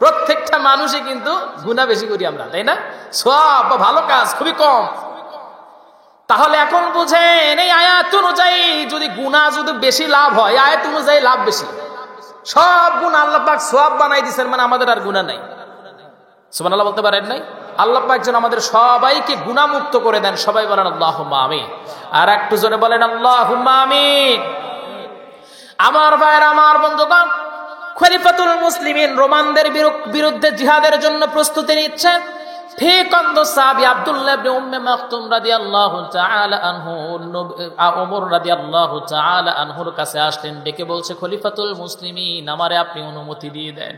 প্রত্যেকটা মানুষই কিন্তু গুনাহ বেশি করি আমরা, তাই না? সওয়াব বা ভালো কাজ খুবই কম। তাহলে এখন বুঝেন, এই আয়াত অনুযায়ী যদি গুনাহ যদি বেশি লাভ হয়, আয়াত অনুযায়ী লাভ বেশি। সব গুনাহ আল্লাহ পাক সওয়াব বানাই দিয়েছেন, মানে আমাদের আর গুনাহ নাই। সুবহানাল্লাহ বলতে পারেন নাই? আল্লাহ পাক যেন আমাদের সবাইকে গুনাহমুক্ত করে দেন। সবাই বলেন আল্লাহুম্মা আমিন। আর একটু জোরে বলেন আল্লাহুম্মা আমিন। আমার ভাইয়ের, আমার বন্ধুগণ, খলিফাতুল মুসলিমিন রোমানদের বিরুদ্ধে জিহাদের জন্য প্রস্তুতি নিচ্ছেন। ঠিক অন্ধ সাহাবী আব্দুল্লাহ ইবনে উম্মে মাকতুম রাদিয়াল্লাহু তাআলা আনহু ওমর রাদিয়াল্লাহু তাআলা আনহুর কাছে আসলেন, ডেকে বলছে, খলিফাতুল মুসলিমিন, আমারে আপনি অনুমতি দিয়ে দেন,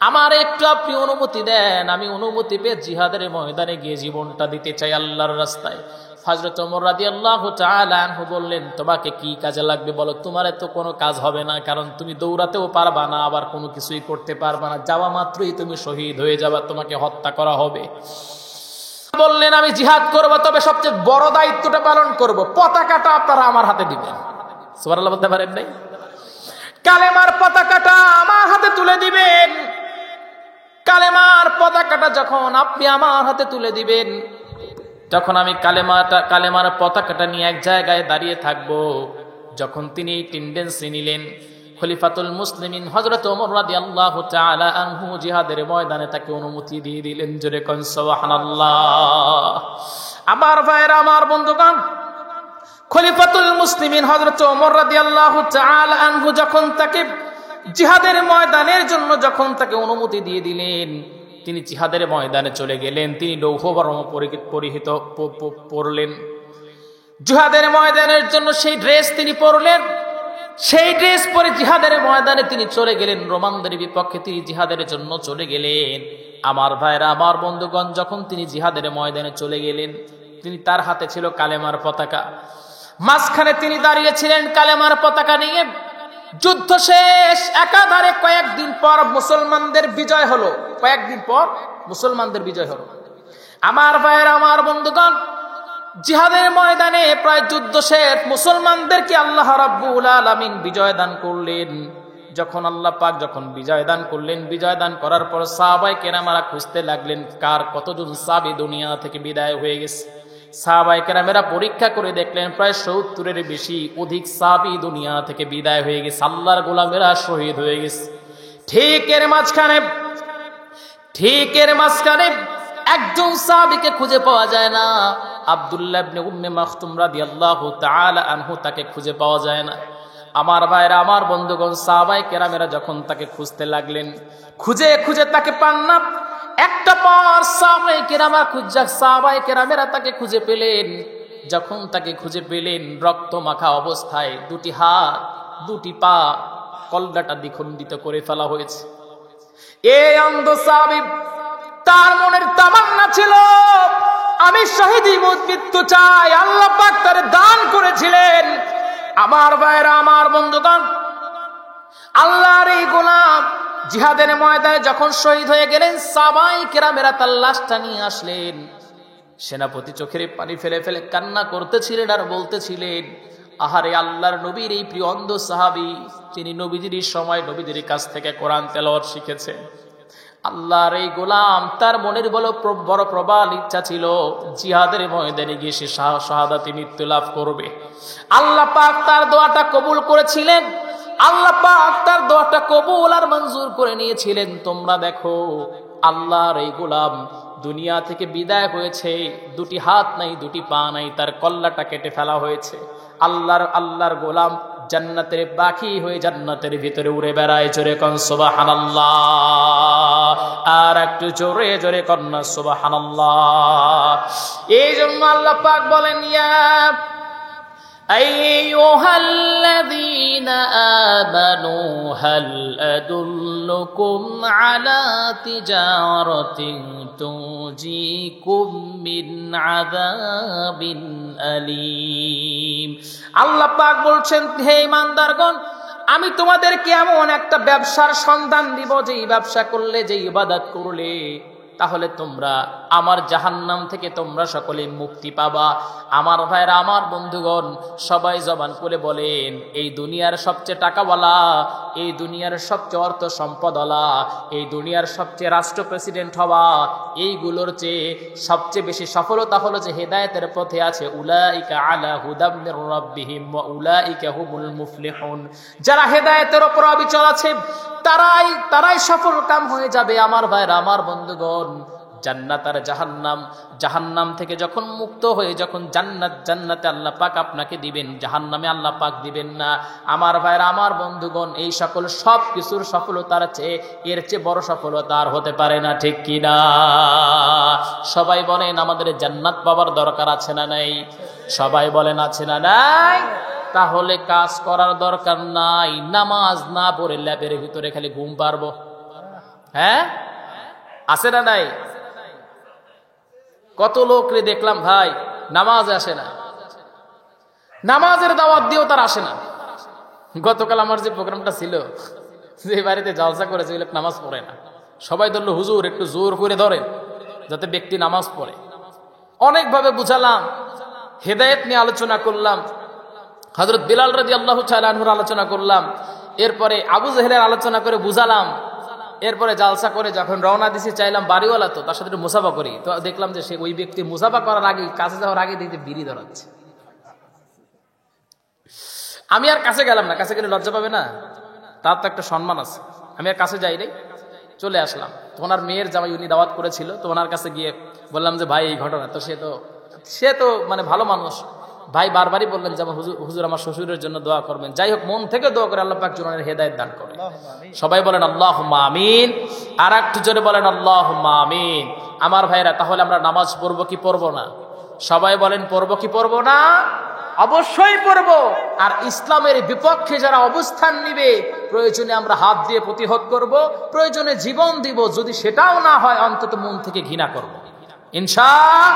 আমার একটু আপনি অনুমতি দেন, আমি অনুমতি পেয়ে জিহাদের ময়দানে গিয়ে জীবনটা দিতে চাই আল্লাহর রাস্তায়। হযরত ওমর রাদিয়াল্লাহু তাআলা আনহু বললেন, তোমাকে কি কাজে লাগবে বলো? তোমারে তো কোনো কাজ হবে না, কারণ তুমি দৌড়াতেও পারবা না, আবার কোনো কিছুই করতে পারবা না, যাওয়া মাত্রই তুমি শহীদ হয়ে যাবা, তোমাকে হত্যা করা হবে। বললেন, আমি জিহাদ করব, তবে সবচেয়ে বড় দায়িত্বটা পালন করব, পতাকাটা আপনারা আমার হাতে দিবেন। সুবহানাল্লাহ বলতে পারেন নাই? কালেমার পতাকাটা আমার হাতে তুলে দিবেন। কালেমার পতাকাটা যখন আপনি আমার হাতে তুলে দিবেন, যখন আমি কালেমার পতাকাটা নিয়ে এক জায়গায় দাঁড়িয়ে থাকব, যখন তিনি এই টেন্ডেন্সি নিলেন, খলিফাতুল মুসলিমিন হযরত ওমর রাদিয়াল্লাহু তাআলা আনহু জিহাদের ময়দানে তাকে অনুমতি দিয়ে দিলেন। জোরে কোন সুবহানাল্লাহ। আমার ভাইরা, আমার বন্ধুগণ, খলিফাতুল মুসলিমিন হযরত ওমর রাদিয়াল্লাহু তাআলা আনহু যখন তাকে জিহাদের ময়দানের জন্য যখন তাকে অনুমতি দিয়ে দিলেন, তিনি জিহাদের ময়দানে চলে গেলেন। তিনি লৌহ বর্ম পরিহিত পরলেন, জিহাদের ময়দানের জন্য সেই ড্রেস তিনি পরলেন। সেই ড্রেস পরে জিহাদের ময়দানে তিনি চলে গেলেন, রোমানদের বিপক্ষে তিনি জিহাদের জন্য চলে গেলেন। আমার ভাইরা, আমার বন্ধুগণ, যখন তিনি জিহাদের ময়দানে চলে গেলেন, তিনি তার হাতে ছিল কালেমার পতাকা, মাঝখানে তিনি দাঁড়িয়েছিলেন কালেমার পতাকা নিয়ে। যুদ্ধ শেষ, একাধারে কয়েকদিন পর মুসলমানদের বিজয় হলো, কয়েকদিন পর মুসলমানদের বিজয় হলো। আমার ভাইয়ের, আমার বন্ধুগণ, জিহাদের ময়দানে প্রায় যুদ্ধ শেষ, মুসলমানদেরকে আল্লাহ রাব্বুল আলামিন বিজয় দান করলেন। যখন আল্লাহ পাক যখন বিজয় দান করলেন, বিজয় দান করার পর সাহাবায়ে কেরামেরা খুঁজতে লাগলেন কার কতজন সাহাবী দুনিয়া থেকে বিদায় হয়ে গেছে। সাহাবায়ে কেরামেরা পরীক্ষা করে দেখলেন প্রায় ৭০-এর বেশি অধিক সাহাবী দুনিয়া থেকে বিদায় হয়ে গেছে, আল্লাহর গোলামেরা শহীদ হয়ে গেছে। ঠিক এর মাঝখানে একজন সাহাবীকে খুঁজে পাওয়া যায় না, আব্দুল্লাহ ইবনে উম্মে মাকতুম রাদিয়াল্লাহু তাআলা আনহু, তাকে খুঁজে পাওয়া যায় না। আমার ভাইরা, আমার বন্ধুগণ, সাহাবায়ে কেরামেরা যখন তাকে খুঁজতে লাগলেন, খুঁজে তাকে পান না। একটা পর সাহাবায়ে কেরামেরা তাকে খুঁজে পেলেন। যখন তাকে খুঁজে পেলেন, রক্ত মাখা অবস্থায়, দুটি হাত দুটি পা কলদাটা দ্বিখণ্ডিত করে ফেলা হয়েছে। এই অন্ধ সাহাবী, তার মনের তামান্না ছিল আমি শহীদি মৃত্যু চাই, আল্লাহ পাক তারে দান করেছিলেন। আমার ভাইরা, আমার বন্ধুগণ, আল্লাহর এই গোলাম জিহাদের ময়দানে যখন শহীদ হয়ে গেলেন, সাহাবায়ে কেরামেরা তার লাশটা নিয়ে আসলেন। সেনাপতি চোখের পানি ফেলে ফেলে কান্না করতেছিলেন আর বলতেছিলেন, আহারে, আল্লাহর নবীর এই প্রিয় অন্ধ সাহাবী, তিনি নবীজির সময় নবীজির কাছ থেকে কোরআন তেলাওয়াত শিখেছেন। আল্লাহর এই গোলাম, তার মনের বড় প্রবল ইচ্ছা ছিল জিহাদের ময়দানে গিয়ে সে শাহাদাতে মৃত্যু লাভ করবে। আল্লাহ পাক তার দোয়াটা কবুল করেছিলেন, আল্লাহ পাক তার দোয়াটা কবুল আর মঞ্জুর করে নিয়েছিলেন। তোমরা দেখো, আল্লাহর এই গোলাম দুনিয়া থেকে বিদায় হয়েছে, দুটি হাত নাই, দুটি পা নাই, তার কল্লাটা কেটে ফেলা হয়েছে। আল্লাহর গোলাম জান্নাতের পাখি হয়ে জান্নাতের ভিতরে উড়ে বেড়ায়। জোরে কোন সুবহানাল্লাহ, আর একটু জোরে জোরে কন্যা সুবহানাল্লাহ। এই জন্য আল্লাহ পাক বলেন, ইয়া আইয়ুহাল্লাযীনা আমানু হাল আদুল্লুকুম আলা তিজারাতিন তুজিকুম মিন আযাবিন আলীম। আল্লাহ পাক বলছেন, হে ঈমানদারগণ, আমি তোমাদেরকে এমন একটা ব্যবসার সন্ধান দিব, যেই ব্যবসা করলে, যেই ইবাদত করলে, তাহলে তোমরা আমার জাহান্নাম থেকে তোমরা সকলে মুক্তি পাবা। আমার ভাইরা, আমার বন্ধুগণ, সবাই জবান করে বলেন, এই দুনিয়ার সবচেয়ে টাকাওয়ালা, এই দুনিয়ার সবচেয়ে অর্থ সম্পদওয়ালা, এই দুনিয়ার সবচেয়ে রাষ্ট্র প্রেসিডেন্ট হওয়া, এইগুলোর চেয়ে সবচেয়ে বেশি সফলতা হলো যে হেদায়েতের পথে আছে। উলাইকা আলা হুদাম মির রাব্বিহিম ওয়া উলাইকা হুমুল মুফলিহুন। যারা হেদায়েতের উপর অবিচল আছে, তারাই সফল কাম হয়ে যাবে। আমার ভাইরা, আমার বন্ধুগণ, জান্নাত আর জাহান্নাম থেকে যখন মুক্ত হয়ে যখন জান্নাতে আল্লাহ পাক আপনাকে দিবেন, জাহান্নামে আল্লাহ পাক দিবেন না। আমার ভাইরা, আমার বন্ধুগণ, এই সকল সব কিছুর সফলতার চেয়ে এর চেয়ে বড় সফলতা আর হতে পারে না, ঠিক কিনা? সবাই বলেন, আমাদের জান্নাত পাওয়ার দরকার আছে না নাই? সবাই বলেন, আছে না নাই? তাহলে কাজ করার দরকার নাই, নামাজ না পড়ে ল্যাবের ভিতরে খালি ঘুম পারবো। হ্যাঁ, আছে না নাই? কত লোক রে দেখলাম ভাই, নামাজ আসে না, নামাজের দাওয়াত দিয়েও তার আসে না। গতকাল আমার যে প্রোগ্রামটা ছিল, যে বাড়িতে জালসা করেছে, ওই লোক নামাজ পড়ে না। সবাই ধরলো, হুজুর একটু জোর করে ধরেন যাতে ব্যক্তি নামাজ পড়ে। অনেকভাবে বুঝালাম, হেদায়েত নিয়ে আলোচনা করলাম, হযরত বিলাল রাদিয়াল্লাহু তাআলা আনহুর আলোচনা করলাম, এরপরে আবু জেহেলের আলোচনা করে বুঝালাম। এরপরে জালসা করে যখন রওনা দিছি, চাইলাম বাড়িওয়ালা তো, তার সাথে মুসাফা করি, তো দেখলাম যে সে ওই ব্যক্তি মুসাফা করার আগে, কাছে যাওয়ার আগে দেখতে বিড়ি ধরাচ্ছে। আমি আর কাছে গেলাম না, কাছে গেলে লজ্জা পাবে না, তার তো একটা সম্মান আছে। আমি আর কাছে যাই নাই, চলে আসলাম। তো ওনার মেয়ের জামাই উনি দাওয়াত করেছিল, তো ওনার কাছে গিয়ে বললাম যে ভাই এই ঘটনা। তো সে তো মানে ভালো মানুষ, ভাই বারবারই বললেন যে হুজুর আমার শ্বশুরের জন্য দোয়া করবেন। যাই হোক, মন থেকে দোয়া করে আল্লাহ পাক জীবনের হেদায়েত দান করে। সবাই বলেন আল্লাহুম্মা আমিন, আর একটু জোরে বলেন আল্লাহুম্মা আমিন। আমার ভাইরা, তাহলে আমরা নামাজ পড়বো কি পড়বো না? সবাই বলেন, পড়বো কি পড়বো না? অবশ্যই পড়বো। আর ইসলামের বিপক্ষে যারা অবস্থান নিবে, প্রয়োজনে আমরা হাত দিয়ে প্রতিহত করব, প্রয়োজনে জীবন দিব। যদি সেটাও না হয়, অন্তত মন থেকে ঘৃণা করব ইনশাআল্লাহ।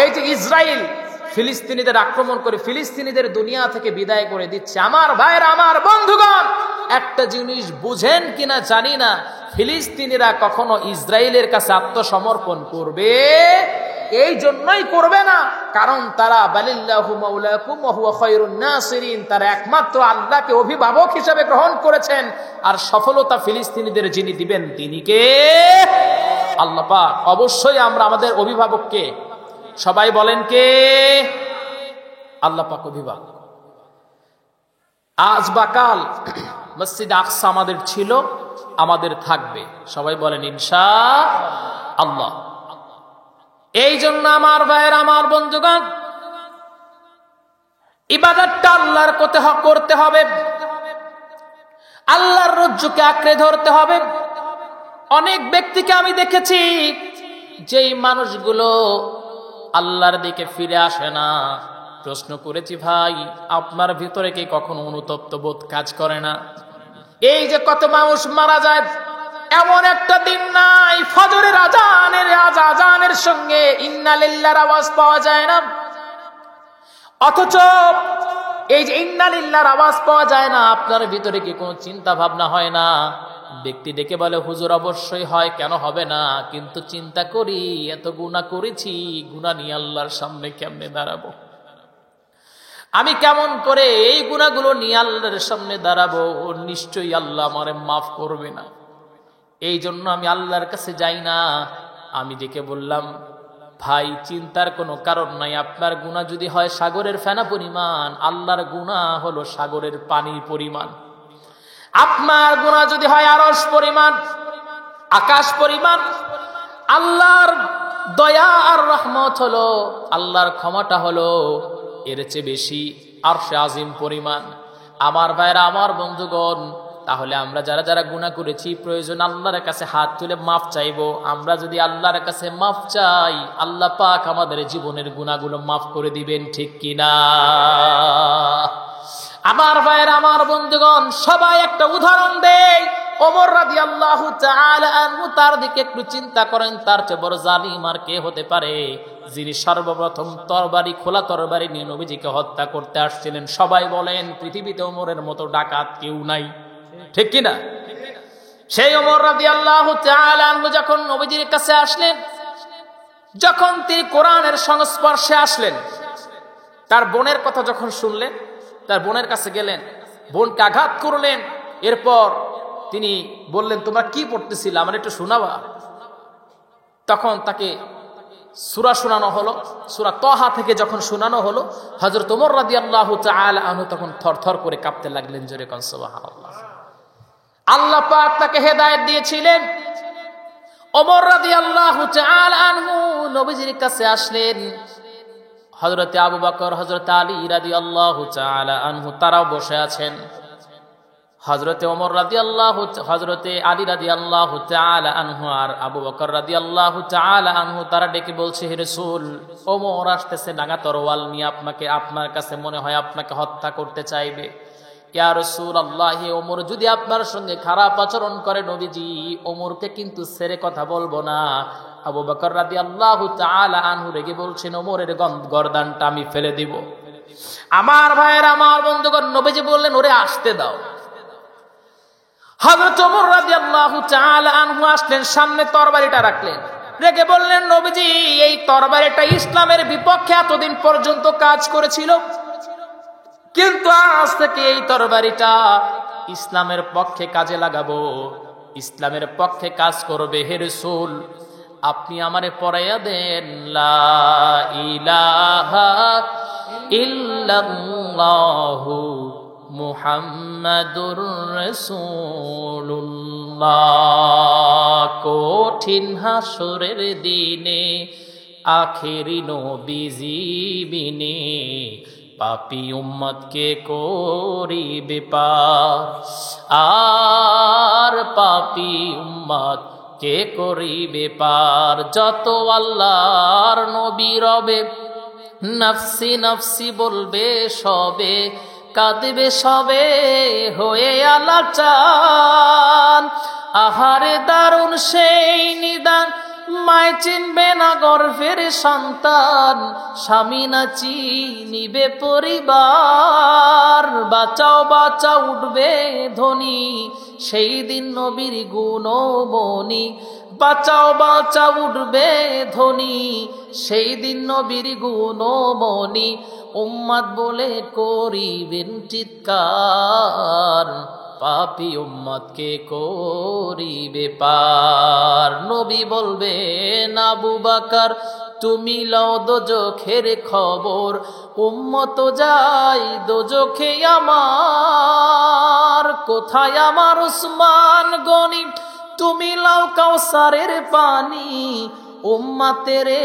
এই যে ইসরায়েল ফিলিস্তিনিদের আক্রমণ করে ফিলিস্তিনিদের দুনিয়া থেকে বিদায় করে দিচ্ছে, আমার ভাইরা, আমার বন্ধুগণ, একটা জিনিস বুঝেন কিনা জানি না, ফিলিস্তিনিরা কখনো ইসরায়েলের কাছে আত্মসমর্পণ করবে এই জন্যই করবে না, কারণ তারা বালিল্লাহু মাওলাকুম ওয়া হুয়া খায়রুন নাসিরিন, তারা একমাত্র আল্লাহকে অভিভাবক হিসেবে গ্রহণ করেছেন। আর সফলতা ফিলিস্তিনিদের যিনি দিবেন তিনি কে? আল্লাহ পাক। অবশ্যই আমরা আমাদের অভিভাবককে, সবাই বলেন কে? আল্লাহ পাক অভিভাবক। আজ বা কাল মসজিদ আকসা আমাদের ছিল, আমাদের থাকবে, সবাই বলেন ইনশাআল্লাহ। এই জন্য আমার ভাইয়ের, আমার বন্ধুগণ, ইবাদতটা আল্লাহর করতে হবে, আল্লাহর রজ্জুকে আঁকড়ে ধরতে হবে। অনেক ব্যক্তিকে আমি দেখেছি যেই মানুষগুলো আল্লাহর দিকে ফিরে আসে না। প্রশ্ন করেছি, ভাই আপনার ভিতরে কি কখনো অনুতপ্ত বোধ কাজ করে না? এই যে কত মানুষ মারা যায়, এমন একটা দিন নাই ফজরের আজানের সঙ্গে ইন্না লিল্লাহর আওয়াজ পাওয়া যায় না। অথচ এই যে ইন্না লিল্লাহর আওয়াজ পাওয়া যায় না, আপনার ভিতরে কি কোনো চিন্তা ভাবনা হয় না? ব্যক্তি ডেকে বলে, হুজুর অবশ্যই হয়, কেন হবে না? কিন্তু চিন্তা করি, এত গুনাহ করেছি, গুনাহ নিয়ে আল্লাহর সামনে কেমনে দাঁড়াবো? আমি কেমন করে এই গুনাহগুলো নিয়ে আল্লাহর সামনে দাঁড়াবো? নিশ্চয়ই আল্লাহ আমারে মাফ করবে না। এই জন্য আমি আল্লাহর কাছে যাই না। আমি ডেকে বললাম, ভাই চিন্তার কোনো কারণ নাই। আপনার গুনাহ যদি হয় সাগরের ফেনা পরিমাণ, আল্লাহর গুনাহ হলো সাগরের পানির পরিমাণ। আপনার গুনাহ যদি হয় আরশ পরিমাণ, আকাশ পরিমাণ, আল্লাহর দয়া আর রহমত হলো, আল্লাহর ক্ষমাটা হলো এর চেয়ে বেশি, আরশে আজিম পরিমাণ। আমার ভাইরা, আমার বন্ধুগণ, তাহলে আমরা যারা যারা গুনাহ করেছি, প্রয়োজন আল্লাহর কাছে হাত তুলে মাফ চাইবো। আমরা যদি আল্লাহর কাছে মাফ চাই, আল্লাহ পাক আমাদের জীবনের গুনাহগুলো মাফ করে দিবেন, ঠিক কিনা? আমার ভাইরা, আমার বন্ধুগণ, সবাই একটা উদাহরণ দেয়। ওমর রাদিয়াল্লাহু তাআলা আনহু, তার দিকে একটু চিন্তা করেন। তার চেয়ে বড় জালিম আর কে হতে পারে, যিনি সর্বপ্রথম তরবারি, খোলা তরবারি নিয়ে নবীজিকে হত্যা করতে আসছিলেন। সবাই বলেন পৃথিবীতে ওমরের মতো ডাকাত কেউ নাই, ঠিক কিনা? সেই ওমর রাদিয়াল্লাহু তাআলা আনহু যখন নবীজির কাছে আসলেন, যখন তিনি কোরআনের সংস্পর্শে আসলেন, তার বোনের কথা যখন শুনলেন, তার বোনের কাছে গেলেন, বোনকে আঘাত করলেন। এরপর তিনি বললেন, তোমরা কি পড়তেছিলে, আমার একটু শোনাবা? তখন তাকে সূরা শোনানো হলো। সূরা তাহা থেকে যখন শোনানো হলো, হযরত ওমর রাদিয়াল্লাহু তাআলা আনহু তখন থরথর করে কাঁপতে লাগলেন। জোরে কোন সুবহানাল্লাহ। আল্লাহ পাক তাকে হেদায়েত দিয়েছিলেন। ওমর রাদিয়াল্লাহু তাআলা আনহু নবীজির কাছে আসলেন। হযরতে আবু বকর, হযরতে আলী রাদিয়াল্লাহু তাআলা আনহু তারাও বসে আছেন। হযরতে ওমর রাদিয়াল্লাহু, হযরতে আলী রাদিয়াল্লাহু তাআলা আনহু আর আবু বকর রাদিয়াল্লাহু তাআলা আনহু তারা ডেকে বলছে, হে রাসূল, ওমর আসতেছে নাগা তরোয়াল নিয়ে, আপনার কাছে মনে হয় আপনাকে হত্যা করতে চাইবে। ইয়া রাসূলুল্লাহ, ওমর যদি আপনার সঙ্গে খারাপ আচরণ করে, নবীজি ওমরকে কিন্তু ছেড়ে কথা বলবো না। আবু বকর রাদিয়াল্লাহু তাআলা আনহু রেগে বলছেন, ওমরের গর্দানটা আমি ফেলে দিব। আমার ভাইয়ের, আমার বন্ধুগণ, নবীজি বললেন, ওরে আসতে দাও। হযরত ওমর রাদিয়াল্লাহু তাআলা আনহু আসলেন, সামনে তরবারিটা রাখলেন, রেগে বললেন, নবীজি এই তরবারিটা ইসলামের বিপক্ষে এতদিন পর্যন্ত কাজ করেছিল, কিন্তু আজ থেকে এই তরবারিটা ইসলামের পক্ষে কাজে লাগাবো, ইসলামের পক্ষে কাজ করবে। হে রাসূল, আপনি আমারে পড়াইয়া দেন, লা ইলাহা ইল্লাল্লাহু মুহাম্মাদুর রাসূলুল্লাহ। কঠিন হাসরের দিনে আখেরি নবীজি বিনে পাপী উম্মতকে করিবে পার, আর পাপী উম্মত কে করিবে পার। যত আল্লাহর নবী রবে, নফসি নফসি বলবে সবে, কাঁদবে সবে হয়ে আলাচান। আহারে দারুণ সেই নিদান, মায় চিনবে না গর্ভের সন্তান, স্বামী না চিনিবে পরিবার। বাঁচাও বাঁচাও উঠবে ধ্বনি, সেই দিন নবীর গুণমণি বাঁচাও বাঁচাও উঠবে ধ্বনি, সেই দিন নবীর গুণমণি উম্মত বলে করিবেন চিৎকার, পাপী উম্মতকে করিবে পার। নবী বলবেন আবু বকর তুমি লও দোজখের খবর, উম্মত যাই দোজখে আমার, কোথায় আমার উসমান গনি তুমি লাও কাউসারের পানি, উম্মতেরে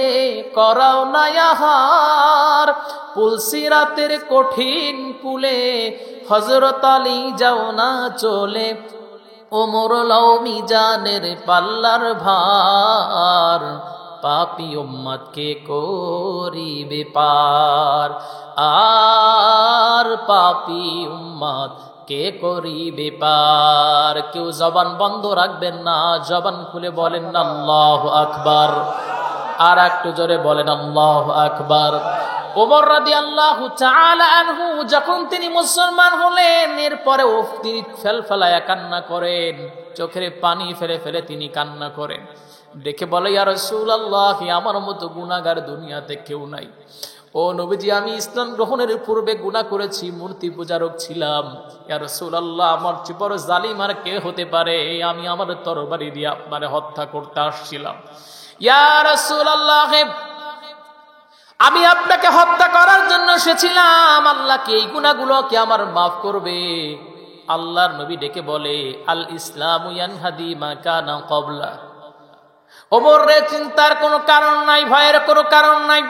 করাও না আহার, পুলসিরাতের কঠিন কুলে হযরত আলী যাও না চলে, ওমর লাও মিজানের পাল্লার ভার, পাপী উম্মতকে করিবে পার, আর পাপী উম্মত কে করিবে পার। কেউ জবান বন্ধ রাখবেন না, জবান খুলে বলেন আল্লাহু আকবার। আর একটু জোরে বলেন আল্লাহু আকবার। ওমর রাদিয়াল্লাহু তাআলা আনহু যখন তিনি মুসলমান হলেন, এরপরে তিনি ফেলফেলায়া কান্না করেন, চোখের পানি ফেলে ফেলে তিনি কান্না করেন। দেখে বলে ইয়া রাসূলুল্লাহ, আমার মতো গুনাহগার দুনিয়াতে কেউ নাই। ও নবীজি, আমি ইসলাম গ্রহণের পূর্বে গুনাহ করেছি, মূর্তি পূজারক ছিলাম। ইয়া রাসূলুল্লাহ, আমার চেয়ে বড় জালিম আর কে হতে পারে? আমি আমার তরবারি দিয়ে আপনারে হত্যা করতে আসছিলাম। ইয়া রাসূলুল্লাহ, আমি আপনাকে হত্যা করার জন্য এসেছিলাম, আল্লাহ কি এই গুনাহগুলো কি আমার মাফ করবে? আল্লাহর নবী ডেকে বলে আল ইসলামু ইয়ানহাদি মা কানা ক্বাবলা। ওমর রে, চিন্তার কোনো কারণ নাই, ভয়ের কোনো কারণ নাই।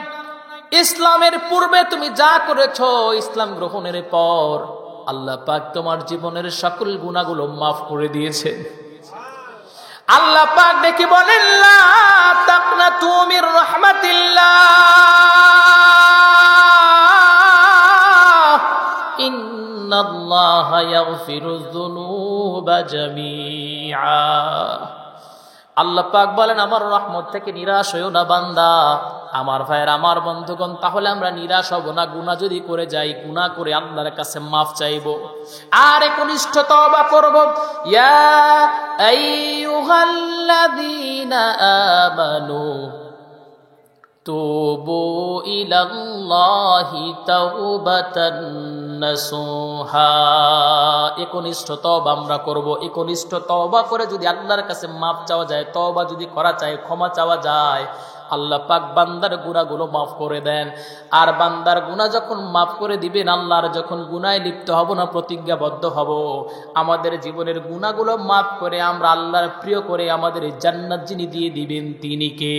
ইসলামের পূর্বে তুমি যা করেছো, ইসলাম গ্রহণের পর আল্লাহ পাক তোমার জীবনের সকল গুনাহগুলো মাফ করে দিয়েছেন। আল্লাহ পাক ডেকে বলেন লা তাকনাতু মির রাহমাতিল্লাহ, ইন্নাল্লাহা ইয়াগফিরুয যুনুবা জামিআ। আল্লাহ পাক বলেন আমার রহমত থেকে নিরাশ হইও না বান্দা। আমার ভাইয়ের, আমার বন্ধুগণ, তাহলে আমরা নিরাশ হব না। গুনাহ যদি করে যাই, গুনাহ করে আল্লাহর কাছে মাফ চাইবো আর একনিষ্ঠ তওবা করব। ইয়া আইয়ুহাল্লাযীনা আমানু তুবু ইলাল্লাহি তাওবাতান নাসুহা। একনিষ্ঠ তওবা আমরা করব। একনিষ্ঠ তওবা করে যদি আল্লাহর কাছে মাফ চাওয়া যায়, তওবা যদি করা যায়, ক্ষমা চাওয়া যায়, আল্লাহ পাক বান্দার গুনাহগুলো মাফ করে দেন। আর বান্দার গুনাহ যখন মাফ করে দিবেন, আল্লাহর যখন গুনাহে লিপ্ত হব না, প্রতিজ্ঞাবদ্ধ হব, আমাদের জীবনের গুনাহগুলো মাফ করে আমরা আল্লাহর প্রিয় করে আমাদের জান্নাত যিনি দিয়ে দিবেন তিনি কে?